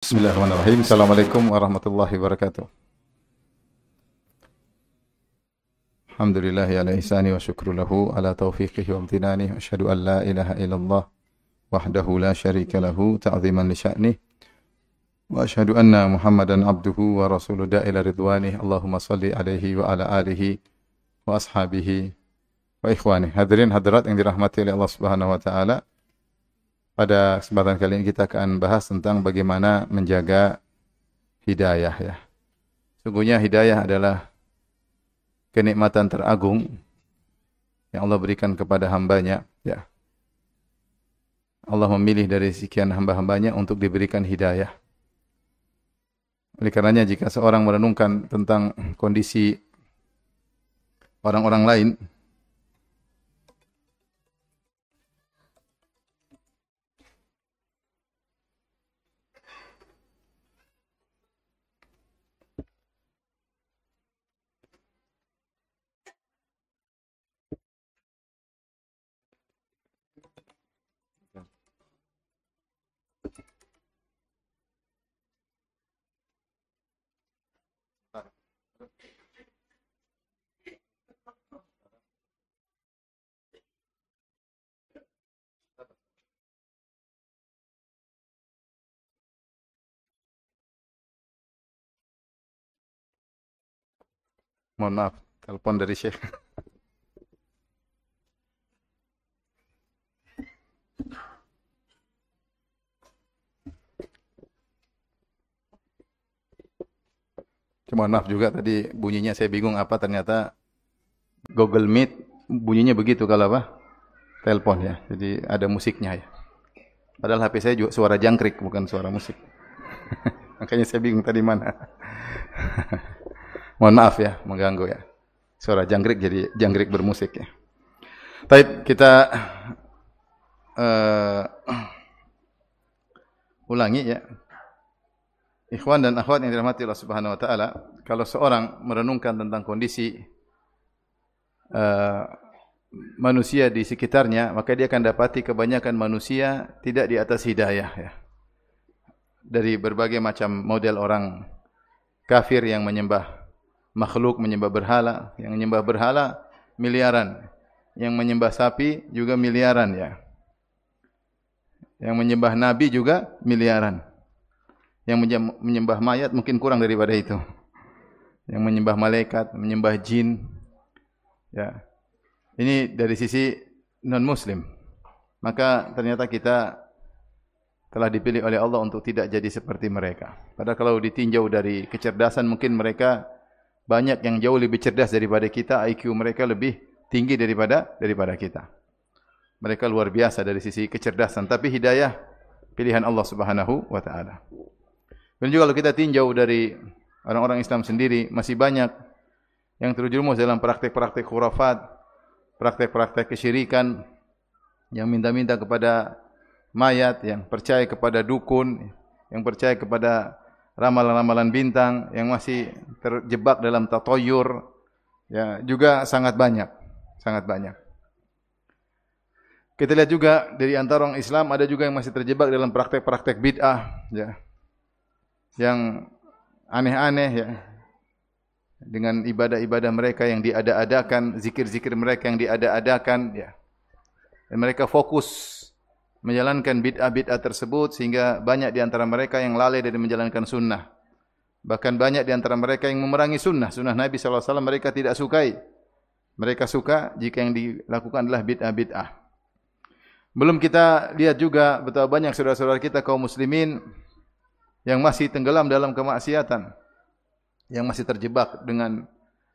Bismillahirrahmanirrahim. Assalamualaikum warahmatullahi wabarakatuh. Alhamdulillahi ala ihsani wa syukru lahu ala taufiqihi wa amtinani. Asyhadu an la ilaha illallah wahdahu la syarika lahu ta'ziman li sya'nih. Wa asyhadu anna Muhammadan abduhu wa rasuluhu da'ila ridwanih. Allahumma salli alaihi wa ala alihi wa ashabihi wa ikhwanih. Hadirin hadirat yang dirahmati oleh Allah Subhanahu wa taala. Pada kesempatan kali ini kita akan bahas tentang bagaimana menjaga hidayah ya. Sungguhnya hidayah adalah kenikmatan teragung yang Allah berikan kepada hambanya ya. Allah memilih dari sekian hamba-hambanya untuk diberikan hidayah. Oleh karenanya jika seorang merenungkan tentang kondisi orang-orang lain, mohon maaf, telepon dari Syekh. Mohon maaf juga tadi bunyinya saya bingung apa, ternyata Google Meet bunyinya begitu kalau apa? Telepon ya. Jadi ada musiknya ya. Padahal HP saya juga suara jangkrik bukan suara musik. Makanya saya bingung tadi mana. Mohon maaf ya, mengganggu ya. Suara jangkrik jadi jangkrik bermusik ya. Baik, kita ulangi ya. Ikhwan dan akhwat yang dirahmati Allah Subhanahu wa taala, kalau seorang merenungkan tentang kondisi manusia di sekitarnya, maka dia akan dapati kebanyakan manusia tidak di atas hidayah ya. Dari berbagai macam model orang kafir yang menyembah makhluk, menyembah berhala, yang menyembah berhala miliaran, yang menyembah sapi juga miliaran ya. Yang menyembah nabi juga miliaran. Yang menyembah mayat mungkin kurang daripada itu. Yang menyembah malaikat, menyembah jin. Ya. Ini dari sisi non-muslim. Maka ternyata kita telah dipilih oleh Allah untuk tidak jadi seperti mereka. Padahal kalau ditinjau dari kecerdasan mungkin mereka banyak yang jauh lebih cerdas daripada kita, IQ mereka lebih tinggi daripada kita. Mereka luar biasa dari sisi kecerdasan, tapi hidayah pilihan Allah Subhanahu wa taala. Dan juga kalau kita tinjau dari orang-orang Islam sendiri, masih banyak yang terjerumus dalam praktek-praktek khurafat, praktek-praktek kesyirikan, yang minta-minta kepada mayat, yang percaya kepada dukun, yang percaya kepada ramalan-ramalan bintang, yang masih terjebak dalam tatoyur, ya, juga sangat banyak, sangat banyak. Kita lihat juga dari antara orang Islam ada juga yang masih terjebak dalam praktek-praktek bid'ah, ya, yang aneh-aneh ya, dengan ibadah-ibadah mereka yang diada-adakan, zikir-zikir mereka yang diada-adakan ya. Dan mereka fokus menjalankan bid'ah-bid'ah tersebut sehingga banyak di antara mereka yang lalai dari menjalankan sunnah. Bahkan banyak di antara mereka yang memerangi sunnah Nabi sallallahu alaihi wasallam mereka tidak sukai. Mereka suka jika yang dilakukan adalah bid'ah-bid'ah. Belum kita lihat juga betapa banyak saudara-saudara kita kaum muslimin yang masih tenggelam dalam kemaksiatan, yang masih terjebak dengan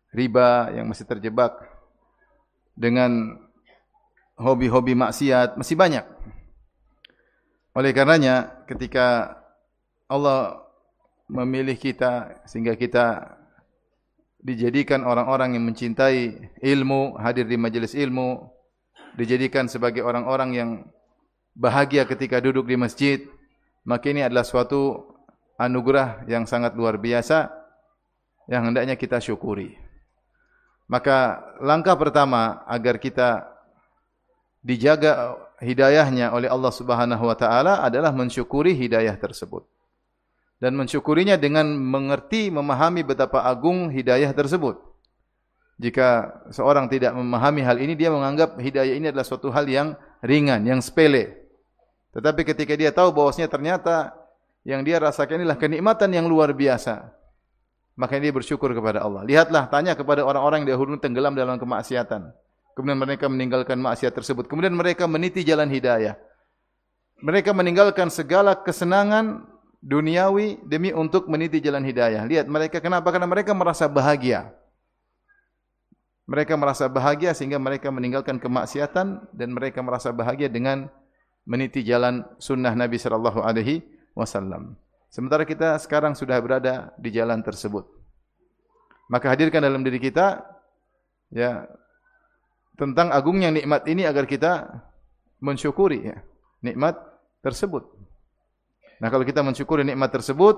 riba, yang masih terjebak dengan hobi-hobi maksiat, masih banyak. Oleh karenanya, ketika Allah memilih kita sehingga kita dijadikan orang-orang yang mencintai ilmu, hadir di majelis ilmu, dijadikan sebagai orang-orang yang bahagia ketika duduk di masjid, maka ini adalah suatu anugerah yang sangat luar biasa yang hendaknya kita syukuri. Maka langkah pertama agar kita dijaga hidayahnya oleh Allah Subhanahu wa taala adalah mensyukuri hidayah tersebut. dan mensyukurinya dengan mengerti, memahami betapa agung hidayah tersebut. Jika seorang tidak memahami hal ini, dia menganggap hidayah ini adalah suatu hal yang ringan, yang sepele. Tetapi ketika dia tahu bahwasanya ternyata yang dia rasakan inilah kenikmatan yang luar biasa, maka dia bersyukur kepada Allah. Lihatlah, tanya kepada orang-orang yang dahulu tenggelam dalam kemaksiatan. Kemudian mereka meninggalkan maksiat tersebut. Kemudian mereka meniti jalan hidayah. Mereka meninggalkan segala kesenangan duniawi demi untuk meniti jalan hidayah. Lihat mereka, kenapa? Karena mereka merasa bahagia. Mereka merasa bahagia sehingga mereka meninggalkan kemaksiatan dan mereka merasa bahagia dengan meniti jalan sunnah Nabi sallallahu alaihi wasallam. Sementara kita sekarang sudah berada di jalan tersebut. Maka hadirkan dalam diri kita ya tentang agungnya nikmat ini agar kita mensyukuri ya nikmat tersebut. Nah, kalau kita mensyukuri nikmat tersebut,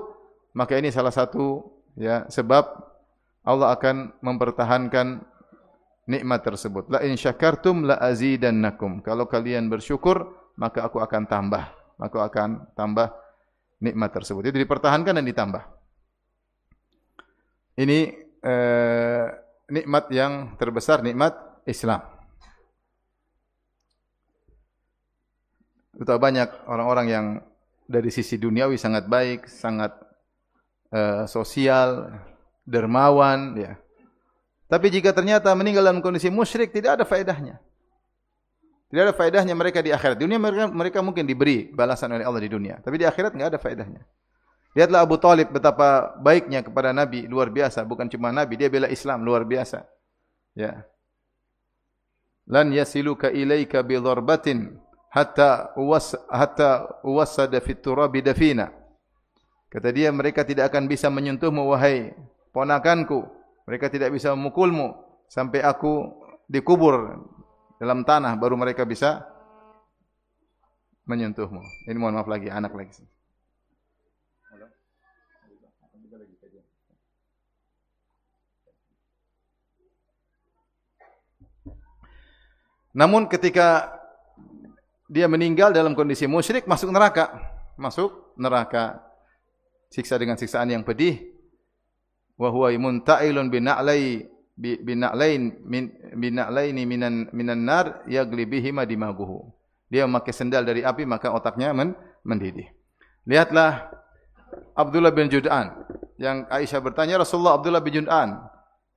maka ini salah satu ya sebab Allah akan mempertahankan nikmat tersebut. La in syakartum la azidannakum. Kalau kalian bersyukur, maka aku akan tambah. Maka aku akan tambah nikmat tersebut. Itu dipertahankan dan ditambah. Ini nikmat yang terbesar, nikmat Islam. Betapa banyak orang-orang yang dari sisi duniawi sangat baik, sangat sosial, dermawan, ya. Tapi jika ternyata meninggal dalam kondisi musyrik, tidak ada faedahnya. Tidak ada faedahnya mereka di akhirat. Di dunia mereka mungkin diberi balasan oleh Allah di dunia, tapi di akhirat tidak ada faedahnya. Lihatlah Abu Talib betapa baiknya kepada Nabi, luar biasa. Bukan cuma Nabi, dia bela Islam, luar biasa. Ya. Lan yasiluka ilaika bi dharbatin hatta uwassada fit turabi dafina. Kata dia, mereka tidak akan bisa menyentuhmu wahai ponakanku. Mereka tidak bisa memukulmu sampai aku dikubur dalam tanah baru mereka bisa menyentuhmu. Ini mohon maaf lagi, anak lagi. Namun ketika dia meninggal dalam kondisi musyrik, masuk neraka. Masuk neraka. Siksa dengan siksaan yang pedih. Wa huwa munta'ilun bina'laini minan nar yaglibihima dimaguhu. Dia memakai sendal dari api, maka otaknya mendidih. Lihatlah Abdullah bin Jud'an. Yang Aisyah bertanya, Rasulullah, Abdullah bin Jud'an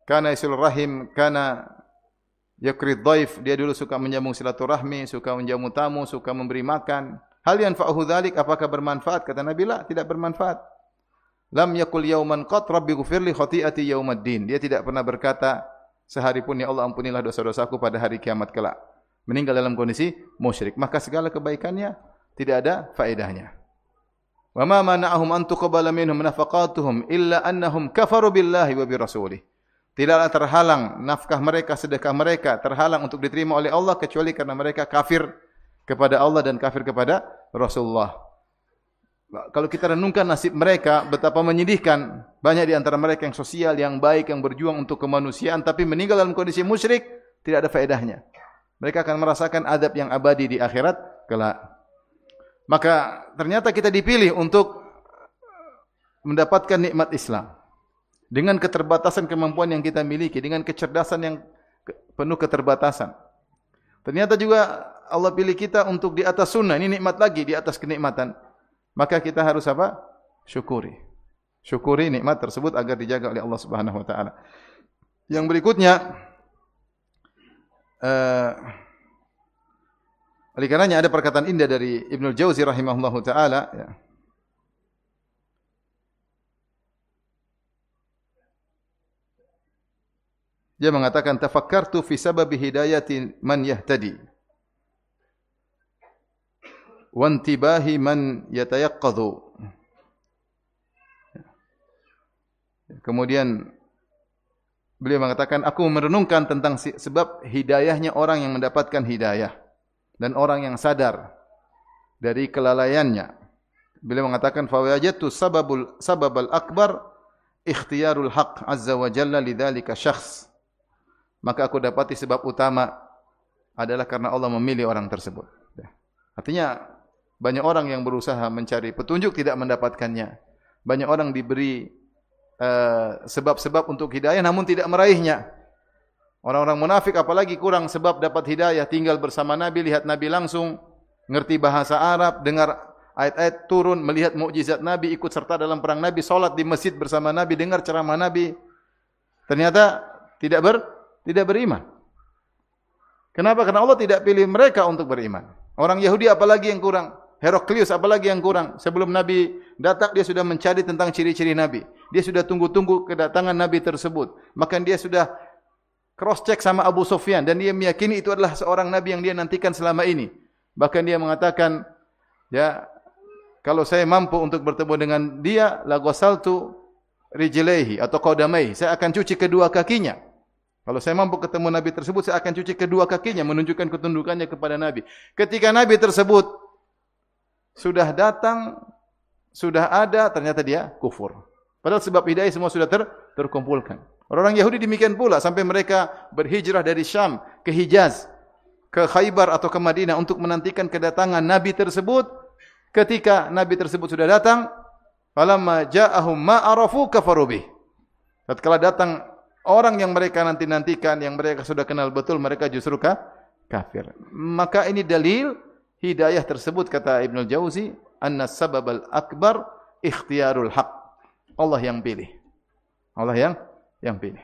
kana yasil rahim, kana yakrid dhaif. Dia dulu suka menyambung silaturahmi, suka menjamu tamu, suka memberi makan. Hal yanfa'uhu dzalik, apakah bermanfaat? Kata Nabi, la, tidak bermanfaat. Lam yakul yauman qat rabbi ghfirli khati'ati yaumaddin. Dia tidak pernah berkata sehari pun, ya Allah ampunilah dosa-dosaku pada hari kiamat kelak. Meninggal dalam kondisi musyrik, maka segala kebaikannya tidak ada faedahnya. Wa ma mana'ahum an tuqbala minhum nafaqatuhum illa annahum kafaru billahi wa bi rasulih. Tidaklah terhalang nafkah mereka, sedekah mereka terhalang untuk diterima oleh Allah kecuali karena mereka kafir kepada Allah dan kafir kepada Rasulullah. Kalau kita renungkan nasib mereka, betapa menyedihkan. Banyak di antara mereka yang sosial, yang baik, yang berjuang untuk kemanusiaan, tapi meninggal dalam kondisi musyrik, tidak ada faedahnya. Mereka akan merasakan adab yang abadi di akhirat kelak. Maka ternyata kita dipilih untuk mendapatkan nikmat Islam. Dengan keterbatasan kemampuan yang kita miliki, dengan kecerdasan yang penuh keterbatasan. Ternyata juga Allah pilih kita untuk di atas sunnah. Ini nikmat lagi di atas kenikmatan. Maka kita harus apa? Syukuri. Syukuri nikmat tersebut agar dijaga oleh Allah Subhanahu wa taala. Yang berikutnya oleh karenanya ada perkataan indah dari Ibnu Jauzi rahimahullahu taala ya. Dia mengatakan tafakkartu fi sababi hidayati man yahtadi wantibahi man yatayaqqadhu. Kemudian beliau mengatakan, aku merenungkan tentang sebab hidayahnya orang yang mendapatkan hidayah dan orang yang sadar dari kelalaiannya. Beliau mengatakan, fa wajadtu sababal akbar ikhtiyarul haqq azza wa jalla lidzalika syakhs. Maka aku dapati sebab utama adalah karena Allah memilih orang tersebut. Artinya banyak orang yang berusaha mencari petunjuk tidak mendapatkannya. Banyak orang diberi sebab-sebab untuk hidayah namun tidak meraihnya. Orang-orang munafik apalagi kurang sebab dapat hidayah, tinggal bersama Nabi, lihat Nabi langsung, ngerti bahasa Arab, dengar ayat-ayat turun, melihat mukjizat Nabi, ikut serta dalam perang Nabi, salat di masjid bersama Nabi, dengar ceramah Nabi. Ternyata tidak beriman. Kenapa? Karena Allah tidak pilih mereka untuk beriman. Orang Yahudi apalagi yang kurang? Heraklius apalagi yang kurang? Sebelum Nabi datang dia sudah mencari tentang ciri-ciri Nabi. Dia sudah tunggu-tunggu kedatangan Nabi tersebut. Maka dia sudah cross check sama Abu Sufyan dan dia meyakini itu adalah seorang Nabi yang dia nantikan selama ini. Bahkan dia mengatakan, ya, kalau saya mampu untuk bertemu dengan dia, la ghasaltu rijlaihi atau qadamaihi, saya akan cuci kedua kakinya. Kalau saya mampu ketemu Nabi tersebut, saya akan cuci kedua kakinya, menunjukkan ketundukannya kepada Nabi. Ketika Nabi tersebut sudah datang, sudah ada, ternyata dia kufur. Padahal sebab hidayah semua sudah terkumpulkan. Orang Yahudi demikian pula, sampai mereka berhijrah dari Syam ke Hijaz, ke Khaybar atau ke Madinah untuk menantikan kedatangan Nabi tersebut. Ketika Nabi tersebut sudah datang, falamma ja'ahum ma arafu kafaru bih. Tatkala datang orang yang mereka nanti-nantikan, yang mereka sudah kenal betul, mereka justru kafir. Maka ini dalil hidayah tersebut, kata Ibnu Jauzi, anna sababal akbar ikhtiyarul haq. Allah yang pilih. Allah yang pilih.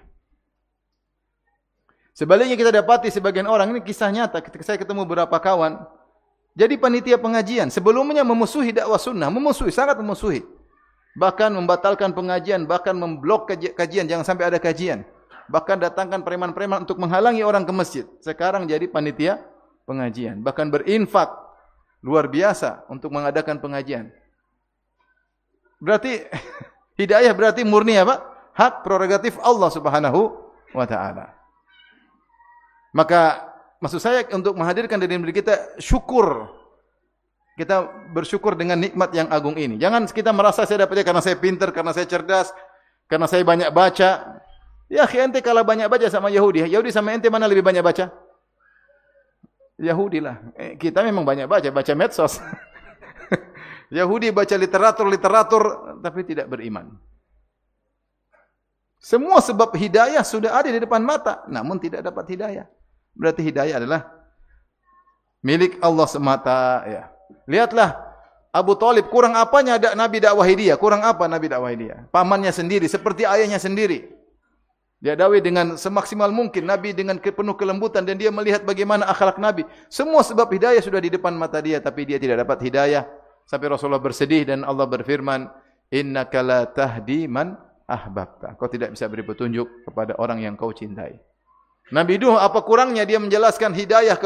Sebaliknya kita dapati sebagian orang, ini kisah nyata, ketika saya ketemu beberapa kawan, jadi panitia pengajian, sebelumnya memusuhi dakwah sunnah, sangat memusuhi. Bahkan membatalkan pengajian, bahkan memblok kajian, jangan sampai ada kajian. Bahkan datangkan preman-preman untuk menghalangi orang ke masjid. Sekarang jadi panitia pengajian, bahkan berinfak luar biasa untuk mengadakan pengajian. Berarti hidayah berarti murni apa? Hak prerogatif Allah Subhanahu wa taala. Maka maksud saya untuk menghadirkan dari diri kita syukur. Kita bersyukur dengan nikmat yang agung ini. Jangan kita merasa saya dapatnya karena saya pintar, karena saya cerdas, karena saya banyak baca. Ya, ente kalah banyak baca sama Yahudi. Yahudi sama ente mana lebih banyak baca? Yahudi lah. Kita memang banyak baca medsos. Yahudi baca literatur, tapi tidak beriman. Semua sebab hidayah sudah ada di depan mata, namun tidak dapat hidayah. Berarti hidayah adalah milik Allah semata. Ya. Lihatlah Abu Talib, kurang apanya ada Nabi dakwahi dia? Kurang apa Nabi dakwahi dia? Pamannya sendiri, seperti ayahnya sendiri. Dia dakwah dengan semaksimal mungkin, Nabi dengan penuh kelembutan, dan dia melihat bagaimana akhlak Nabi. Semua sebab hidayah sudah di depan mata dia, tapi dia tidak dapat hidayah. Sampai Rasulullah bersedih dan Allah berfirman, innaka la tahdi man ahbabta. Kau tidak bisa beri petunjuk kepada orang yang kau cintai. Nabi Nuh, apa kurangnya dia menjelaskan hidayah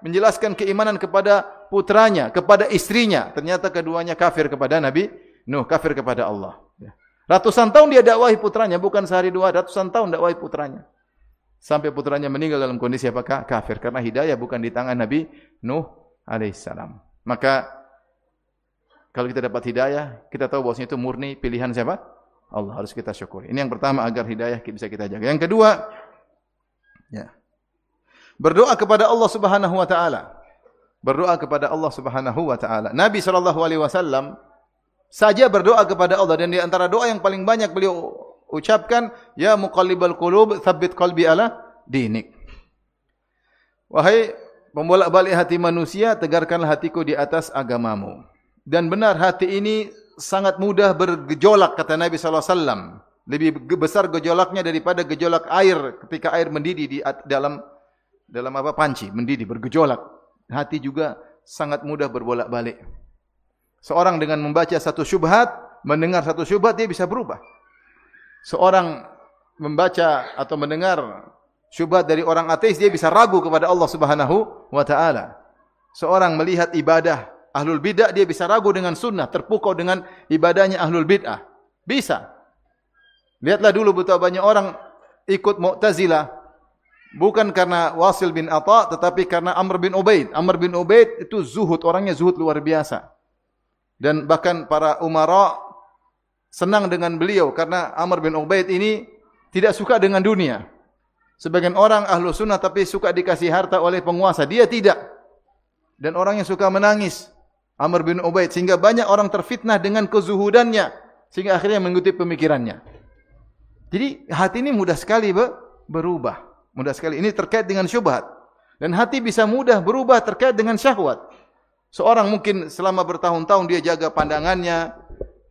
menjelaskan keimanan kepada putranya, kepada istrinya. Ternyata keduanya kafir kepada Nabi Nuh, kafir kepada Allah. Ratusan tahun dia dakwahi putranya, bukan sehari dua, ratusan tahun dakwahi putranya. Sampai putranya meninggal dalam kondisi apakah? Kafir. Karena hidayah bukan di tangan Nabi Nuh alaihissalam. Maka kalau kita dapat hidayah, kita tahu bahwasanya itu murni pilihan siapa? Allah, harus kita syukuri. Ini yang pertama agar hidayah bisa kita jaga. Yang kedua, ya, berdoa kepada Allah Subhanahu wa taala. Berdoa kepada Allah Subhanahu wa taala. Nabi SAW saja berdoa kepada Allah, dan di antara doa yang paling banyak beliau ucapkan, ya muqallibal qulub, tsabbit qalbi ala dinik. Wahai pembolak-balik hati manusia, tegarkanlah hatiku di atas agamamu. Dan benar, hati ini sangat mudah bergejolak, kata Nabi SAW. Lebih besar gejolaknya daripada gejolak air ketika air mendidih di dalam panci, mendidih, bergejolak. Hati juga sangat mudah berbolak-balik. Seorang dengan membaca satu syubhat, mendengar satu syubhat, dia bisa berubah. Seorang membaca atau mendengar syubhat dari orang ateis, dia bisa ragu kepada Allah Subhanahu wa taala. Seorang melihat ibadah ahlul bid'ah, dia bisa ragu dengan sunnah, terpukau dengan ibadahnya ahlul bid'ah. Bisa. Lihatlah dulu betapa banyak orang ikut Mu'tazilah, bukan karena Wasil bin Atha, tetapi karena Amr bin Ubaid. Amr bin Ubaid itu zuhud, orangnya zuhud luar biasa. Dan bahkan para umara senang dengan beliau karena Amr bin Ubaid ini tidak suka dengan dunia. Sebagian orang ahlu sunnah tapi suka dikasih harta oleh penguasa, dia tidak. Dan orang yang suka menangis, Amr bin Ubaid, sehingga banyak orang terfitnah dengan kezuhudannya. sehingga akhirnya mengikuti pemikirannya. Jadi hati ini mudah sekali berubah. Mudah sekali. Ini terkait dengan syubhat. Dan hati bisa mudah berubah terkait dengan syahwat. Seorang mungkin selama bertahun-tahun dia jaga pandangannya,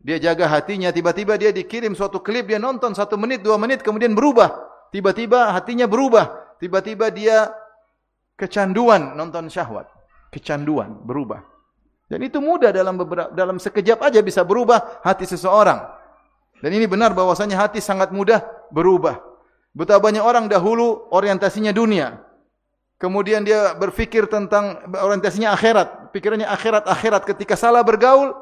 dia jaga hatinya, tiba-tiba dia dikirim suatu klip, dia nonton 1 menit, 2 menit, kemudian berubah. Tiba-tiba hatinya berubah. Tiba-tiba dia kecanduan nonton syahwat. Kecanduan, berubah. Dan itu mudah dalam sekejap aja bisa berubah hati seseorang. Dan ini benar bahwasanya hati sangat mudah berubah. Betapa banyak orang dahulu orientasinya dunia. Kemudian dia berfikir tentang orientasinya akhirat. Pikirannya akhirat. Ketika salah bergaul,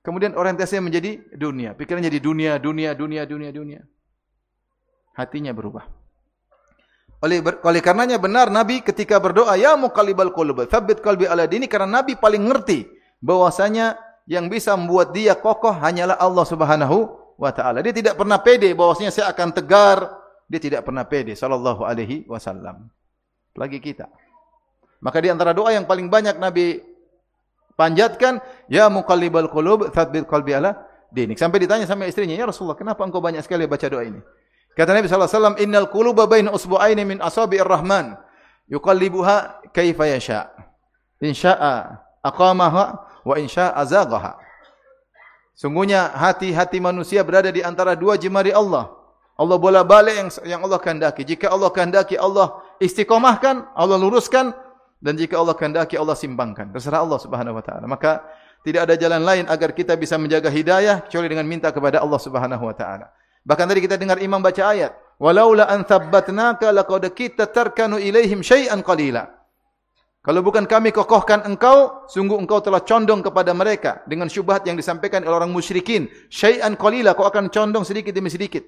kemudian orientasinya menjadi dunia. Pikirannya jadi dunia. Hatinya berubah. Oleh karenanya benar Nabi ketika berdoa, ya muqallibal qulub, tsabbit qalbi ala dini, karena Nabi paling ngerti bahwasanya yang bisa membuat dia kokoh hanyalah Allah Subhanahu wa taala. Dia tidak pernah pede bahwasanya saya akan tegar, dia tidak pernah pede sallallahu alaihi wasallam. Lagi kita. Maka di antara doa yang paling banyak Nabi panjatkan, ya muqallibal qulub, tsabbit qalbi ala dinik. Sampai ditanya sama istrinya, ya Rasulullah, kenapa engkau banyak sekali baca doa ini? Kata Nabi sallallahu alaihi wasallam, innal quluba baina usbu'aini min asabi'ir rahman, yuqallibuha kaifa yasha. In syaa aqamaha wa in syaa azaghaha. Sungguhnya hati-hati manusia berada di antara 2 jemari Allah. Allah bola-balik yang Allah kehendaki. Jika Allah kehendaki, Allah istiqomahkan, Allah luruskan, dan jika Allah kehendaki, Allah simpangkan. Terserah Allah Subhanahu wa taala. Maka tidak ada jalan lain agar kita bisa menjaga hidayah kecuali dengan minta kepada Allah Subhanahu wa taala. Bahkan tadi kita dengar imam baca ayat, walaula an thabbatnaka laqad kitta tarkanu ilaihim syai'an qalila. Kalau bukan kami kokohkan engkau, sungguh engkau telah condong kepada mereka dengan syubhat yang disampaikan oleh orang musyrikin. Syai'an qalila, kau akan condong sedikit demi sedikit.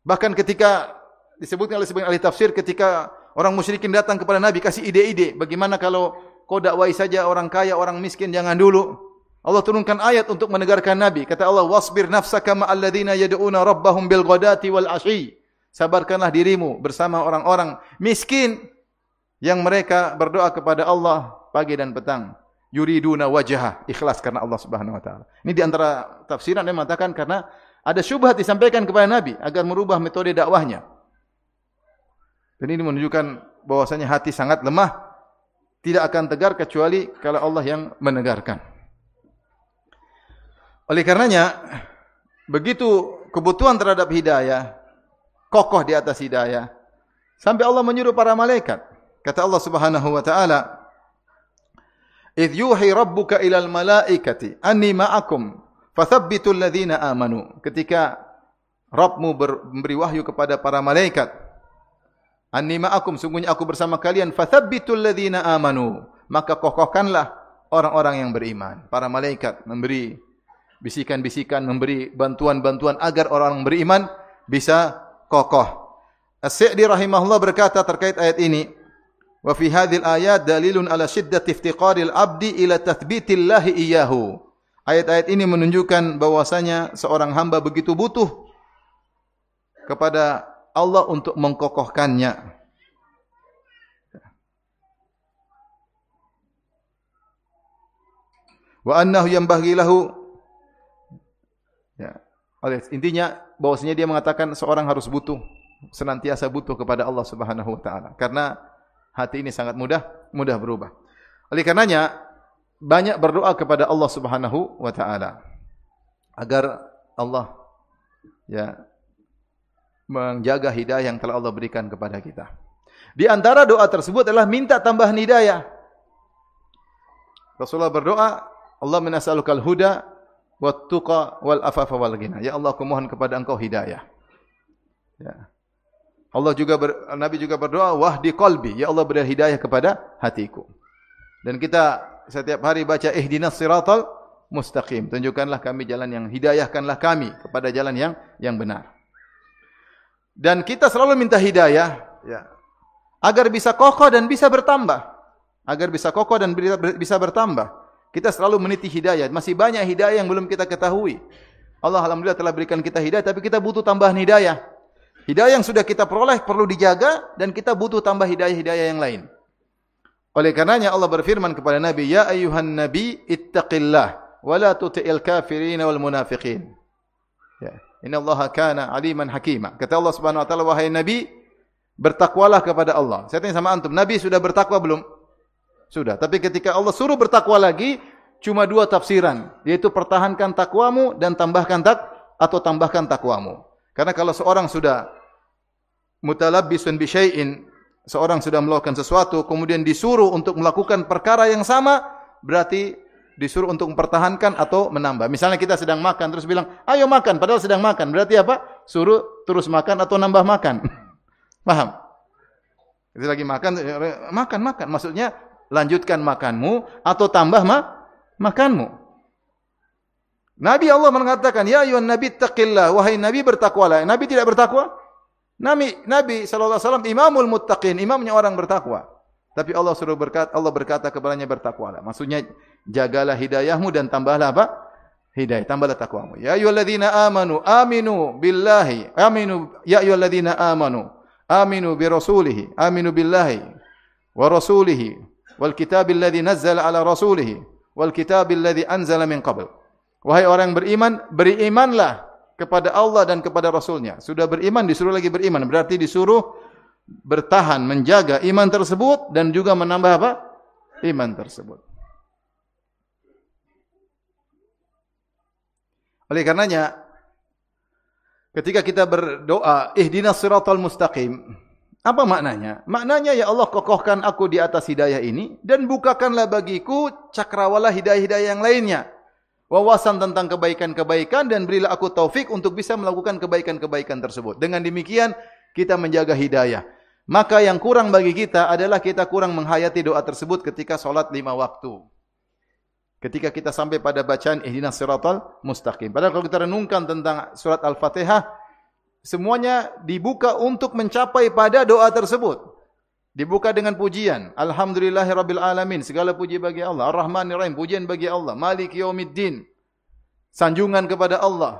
Bahkan ketika disebutkan oleh sebagian ahli tafsir, ketika orang musyrikin datang kepada Nabi kasih ide-ide, bagaimana kalau kau dakwai saja orang kaya, orang miskin, jangan dulu. Allah turunkan ayat untuk menegarkan Nabi. Kata Allah, wasbir nafsaka ma'al ladzina yad'una rabbahum bil ghadati wal 'ashyi. Sabarkanlah dirimu bersama orang-orang miskin yang mereka berdoa kepada Allah pagi dan petang. Yuriduna wajhah, ikhlas karena Allah Subhanahu wa taala. Ini di antara tafsiran yang mengatakan karena ada syubhat disampaikan kepada Nabi agar merubah metode dakwahnya. Dan ini menunjukkan bahwasanya hati sangat lemah, tidak akan tegar kecuali kalau Allah yang menegarkan. Oleh karenanya, begitu kebutuhan terhadap hidayah, kokoh di atas hidayah, sampai Allah menyuruh para malaikat. Kata Allah Subhanahu wa taala, "Idz yuhi rabbuka ilal malaikati anni ma'akum fathabbitul ladzina amanu." Ketika Rabbmu memberi wahyu kepada para malaikat, "Anni ma'akum, sungguhnya aku bersama kalian, fathabbitul ladzina amanu." Maka kokohkanlah orang-orang yang beriman. Para malaikat memberi bisikan-bisikan, memberi bantuan-bantuan agar orang beriman bisa kokoh. As-Sa'di rahimahullah berkata terkait ayat ini, wa fi hadhil ayat dalilun ala shiddati iftiqaril abdi ila tathbitillahi iyyahu. Ayat-ayat ini menunjukkan bahwasanya seorang hamba begitu butuh kepada Allah untuk mengkokohkannya. Wa annahu yanbaghi lahu, ya, intinya bahwasanya dia mengatakan seorang harus senantiasa butuh kepada Allah Subhanahu wa taala karena hati ini sangat mudah berubah. Oleh karenanya banyak berdoa kepada Allah Subhanahu wa taala agar Allah ya menjaga hidayah yang telah Allah berikan kepada kita. Di antara doa tersebut adalah minta tambahan hidayah. Rasulullah berdoa, Allahumma nas'alukal huda wat tuqa wal afafa wal ghina. Ya Allah, aku mohon kepada Engkau hidayah. Ya. Nabi juga berdoa, wahdi qalbi. Ya Allah, beri hidayah kepada hatiku. Dan kita setiap hari baca ihdinas siratal mustaqim. Tunjukkanlah kami jalan yang, hidayahkanlah kami kepada jalan yang benar. Dan kita selalu minta hidayah, ya, agar bisa kokoh dan bisa bertambah. Agar bisa kokoh dan bisa bertambah. Kita selalu meniti hidayah. Masih banyak hidayah yang belum kita ketahui. Allah alhamdulillah telah berikan kita hidayah, tapi kita butuh tambahan hidayah. Hidayah yang sudah kita peroleh perlu dijaga, dan kita butuh tambah hidayah-hidayah yang lain. Oleh karenanya Allah berfirman kepada Nabi, ya ayyuhan nabi ittaqillah wa la tuti'il kafirin wal munafiqin. Ya, innallaha kana aliman hakima. Kata Allah Subhanahu wa taala, wahai Nabi, bertakwalah kepada Allah. Saya tanya sama antum, Nabi sudah bertakwa belum? Sudah. Tapi ketika Allah suruh bertakwa lagi, cuma dua tafsiran, yaitu pertahankan takwamu dan tambahkan takwamu. Karena kalau seorang sudah mutalabbisun bi syai'in, seorang sudah melakukan sesuatu kemudian disuruh untuk melakukan perkara yang sama, berarti disuruh untuk mempertahankan atau menambah. Misalnya kita sedang makan terus bilang, "Ayo makan," padahal sedang makan. Berarti apa? Suruh terus makan atau nambah makan. Paham? Kita lagi makan, makan. Maksudnya lanjutkan makanmu atau tambah makanmu. Nabi Allah mengatakan, "Ya ayyuhan nabi taqillah," wahai Nabi bertakwalah. Nabi tidak bertakwa? Nabi sallallahu alaihi wasallam imamul muttaqin, imamnya orang bertakwa. Tapi Allah berkata kepadanya bertakwalah. Maksudnya jagalah hidayahmu dan tambahlah apa? Hidayah, tambahlah takwamu. Ya ayyuhalladzina amanu aminu billahi, ya ayyuhalladzina aminu bi rasulihi, aminu billahi wa rasulihi wal kitabil ladzi nazzala ala rasulihi wal kitabil ladzi anzala min qabl. Wahai orang yang beriman, berimanlah kepada Allah dan kepada Rasulnya. Sudah beriman, disuruh lagi beriman. Berarti disuruh bertahan, menjaga iman tersebut dan juga menambah apa? Iman tersebut. Oleh karenanya, ketika kita berdoa, ihdinas siratal mustaqim, apa maknanya? Maknanya, ya Allah, kokohkan aku di atas hidayah ini dan bukakanlah bagiku cakrawala hidayah-hidayah yang lainnya. Wawasan tentang kebaikan-kebaikan dan berilah aku taufik untuk bisa melakukan kebaikan-kebaikan tersebut. Dengan demikian kita menjaga hidayah. Maka yang kurang bagi kita adalah kita kurang menghayati doa tersebut ketika solat 5 waktu. Ketika kita sampai pada bacaan ihdinas siratal mustaqim. Padahal kalau kita renungkan tentang surat Al-Fatihah, semuanya dibuka untuk mencapai pada doa tersebut. Dibuka dengan pujian. Alhamdulillahirabbil alamin. Segala puji bagi Allah. Ar-Rahmanir-Rahim. Pujian bagi Allah. Maliki yaumiddin. Sanjungan kepada Allah.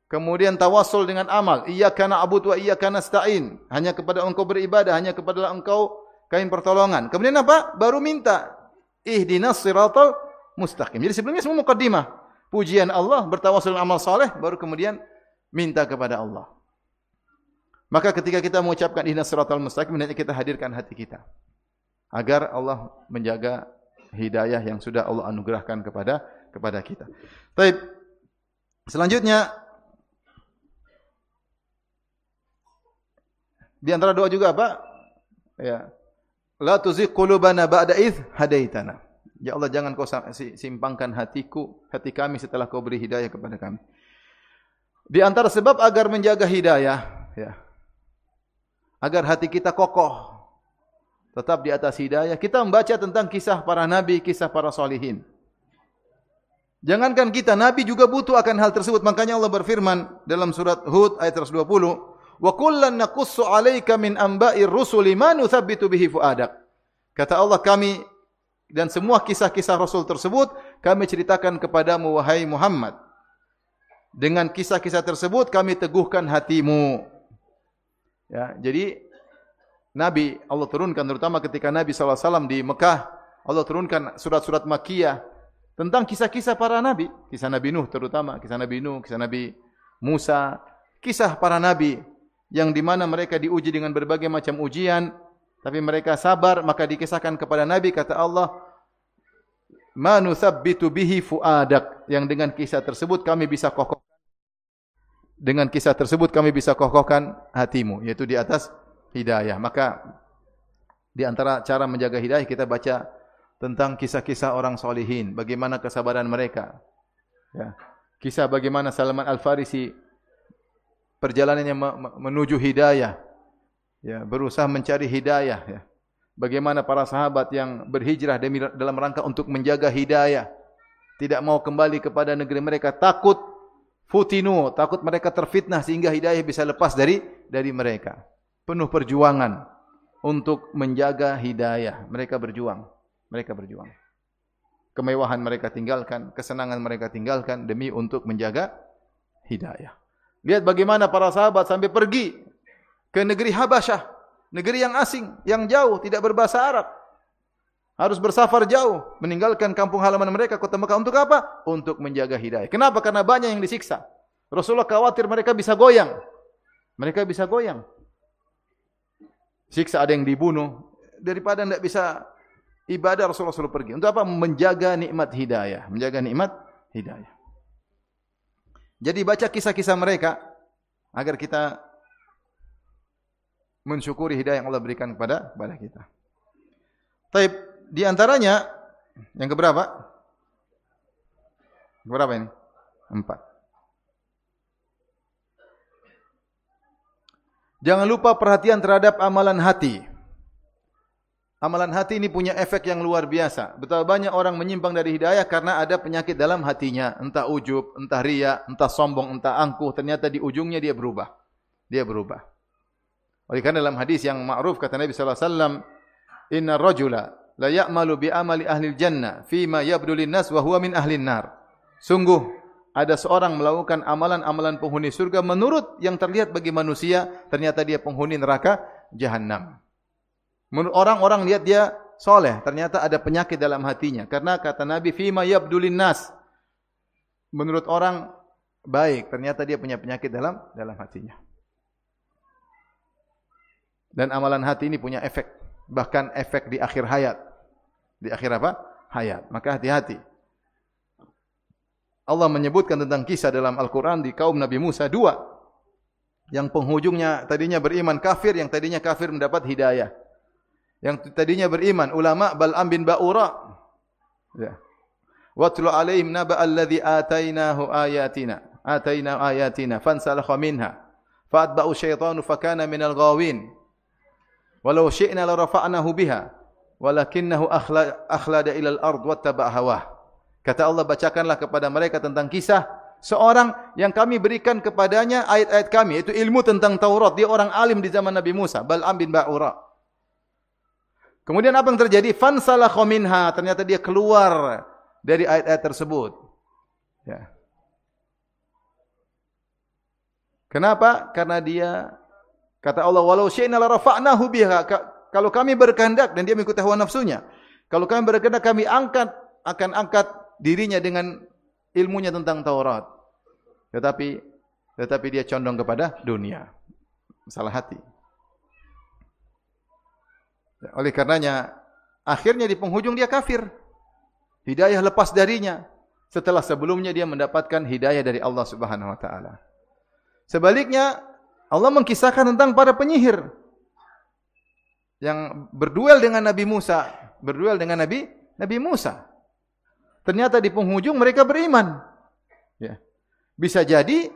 Kemudian tawassul dengan amal. Iyyaka na'budu wa iyyaka nasta'in. Hanya kepada Engkau beribadah, hanya kepada Engkau kami pertolongan. Kemudian apa? Baru minta ihdinas siratal mustaqim. Jadi sebelumnya semua mukaddimah. Pujian Allah, bertawassul dengan amal saleh, baru kemudian minta kepada Allah. Maka ketika kita mengucapkan ihdinas siratal mustaqim, hendaknya kita hadirkan hati kita agar Allah menjaga hidayah yang sudah Allah anugerahkan kepada kita. Baik. Selanjutnya di antara doa juga apa? Ya. La tuzigh qulubana ba'da idh hadaitana. Ya Allah, jangan kau simpangkan hati kami setelah kau beri hidayah kepada kami. Di antara sebab agar menjaga hidayah, ya, agar hati kita kokoh, tetap di atas hidayah, kita membaca tentang kisah para nabi, kisah para solihin. Jangankan kita, nabi juga butuh akan hal tersebut. Makanya Allah berfirman dalam surat Hud ayat 120, "Wa kullan naqussu 'alaika min amba'ir rusuli ma nuthabbitu bihi fu'adak." Kata Allah, kami dan semua kisah-kisah Rasul tersebut kami ceritakan kepadamu wahai Muhammad. Dengan kisah-kisah tersebut kami teguhkan hatimu. Ya, jadi Nabi Allah turunkan, terutama ketika Nabi SAW di Mekah, Allah turunkan surat-surat Makkiyah tentang kisah-kisah para Nabi. Kisah Nabi Nuh terutama, kisah Nabi Nuh, kisah Nabi Musa, kisah para Nabi yang di mana mereka diuji dengan berbagai macam ujian, tapi mereka sabar, maka dikisahkan kepada Nabi, kata Allah, "Ma nuthabbitu bihi fu'adak," yang dengan kisah tersebut kami bisa kokohkan. Dengan kisah tersebut kami bisa kokohkan hatimu, yaitu di atas hidayah. Maka di antara cara menjaga hidayah kita baca tentang kisah-kisah orang solihin, bagaimana kesabaran mereka. Ya. Kisah bagaimana Salman Al-Farisi perjalanannya menuju hidayah, ya, berusaha mencari hidayah. Ya. Bagaimana para sahabat yang berhijrah dalam rangka untuk menjaga hidayah, tidak mau kembali kepada negeri mereka, takut futinu, takut mereka terfitnah sehingga hidayah bisa lepas dari mereka. Penuh perjuangan untuk menjaga hidayah. Mereka berjuang. Kemewahan mereka tinggalkan, kesenangan mereka tinggalkan demi untuk menjaga hidayah. Lihat bagaimana para sahabat sampai pergi ke negeri Habasyah, negeri yang asing, yang jauh, tidak berbahasa Arab. Harus bersafar jauh, meninggalkan kampung halaman mereka, kota Mekah. Untuk apa? Untuk menjaga hidayah. Kenapa? Karena banyak yang disiksa. Rasulullah khawatir mereka bisa goyang. Mereka bisa goyang. Siksa, ada yang dibunuh. Daripada tidak bisa ibadah, Rasulullah suruh pergi. Untuk apa? Menjaga nikmat hidayah. Menjaga nikmat hidayah. Jadi baca kisah-kisah mereka agar kita mensyukuri hidayah yang Allah berikan kepada kita. Taib, di antaranya yang keberapa? Berapa ini? 4. Jangan lupa perhatian terhadap amalan hati. Amalan hati ini punya efek yang luar biasa. Betapa banyak orang menyimpang dari hidayah karena ada penyakit dalam hatinya. Entah ujub, entah riya, entah sombong, entah angkuh. Ternyata di ujungnya dia berubah. Dia berubah. Oleh karena dalam hadis yang ma'ruf kata Nabi SAW, Inna rajula la ya'malu bi amali ahli jannah fima yabdu linnas wa huwa min ahli nar. Sungguh ada seorang melakukan amalan-amalan penghuni surga menurut yang terlihat bagi manusia, ternyata dia penghuni neraka jahanam. Menurut orang-orang lihat dia soleh, ternyata ada penyakit dalam hatinya. Karena kata Nabi fima yabdu linnas, menurut orang baik, ternyata dia punya penyakit dalam hatinya. Dan amalan hati ini punya efek, bahkan efek di akhir hayat. Di akhir apa? Hayat. Maka hati-hati. Allah menyebutkan tentang kisah dalam Al-Quran di kaum Nabi Musa 2. Yang penghujungnya tadinya beriman kafir, yang tadinya kafir mendapat hidayah. Yang tadinya beriman ulama Bal'am bin Ba'ura. Ya. Watlu alaihim naba alladhi atainahu ayatina fansalakha minha fa'atba'u syaitanu fakana minal ghawin. Walau syi'na la rafa'nahu biha walakinnahu akhlada ilal ard wattaba'a hawah. Kata Allah, bacakanlah kepada mereka tentang kisah seorang yang kami berikan kepadanya ayat-ayat kami, yaitu ilmu tentang Taurat. Dia orang alim di zaman Nabi Musa, Bal'am bin Ba'ura. Kemudian apa yang terjadi? Fansalakha minha, ternyata dia keluar dari ayat-ayat tersebut. Ya. Kenapa? Karena dia, kata Allah, walau syi'na la rafa'nahu biha. Kalau kami berkehendak, dan dia mengikuti hawa nafsunya. Kalau kami berkehendak, kami akan angkat dirinya dengan ilmunya tentang Taurat. Tetapi dia condong kepada dunia. Masalah hati. Oleh karenanya, akhirnya di penghujung dia kafir. Hidayah lepas darinya. Setelah sebelumnya dia mendapatkan hidayah dari Allah Subhanahu Wa Taala. Sebaliknya, Allah mengkisahkan tentang para penyihir yang berduel dengan Nabi Musa. Berduel dengan Nabi Musa. Ternyata di penghujung mereka beriman. Ya. Bisa jadi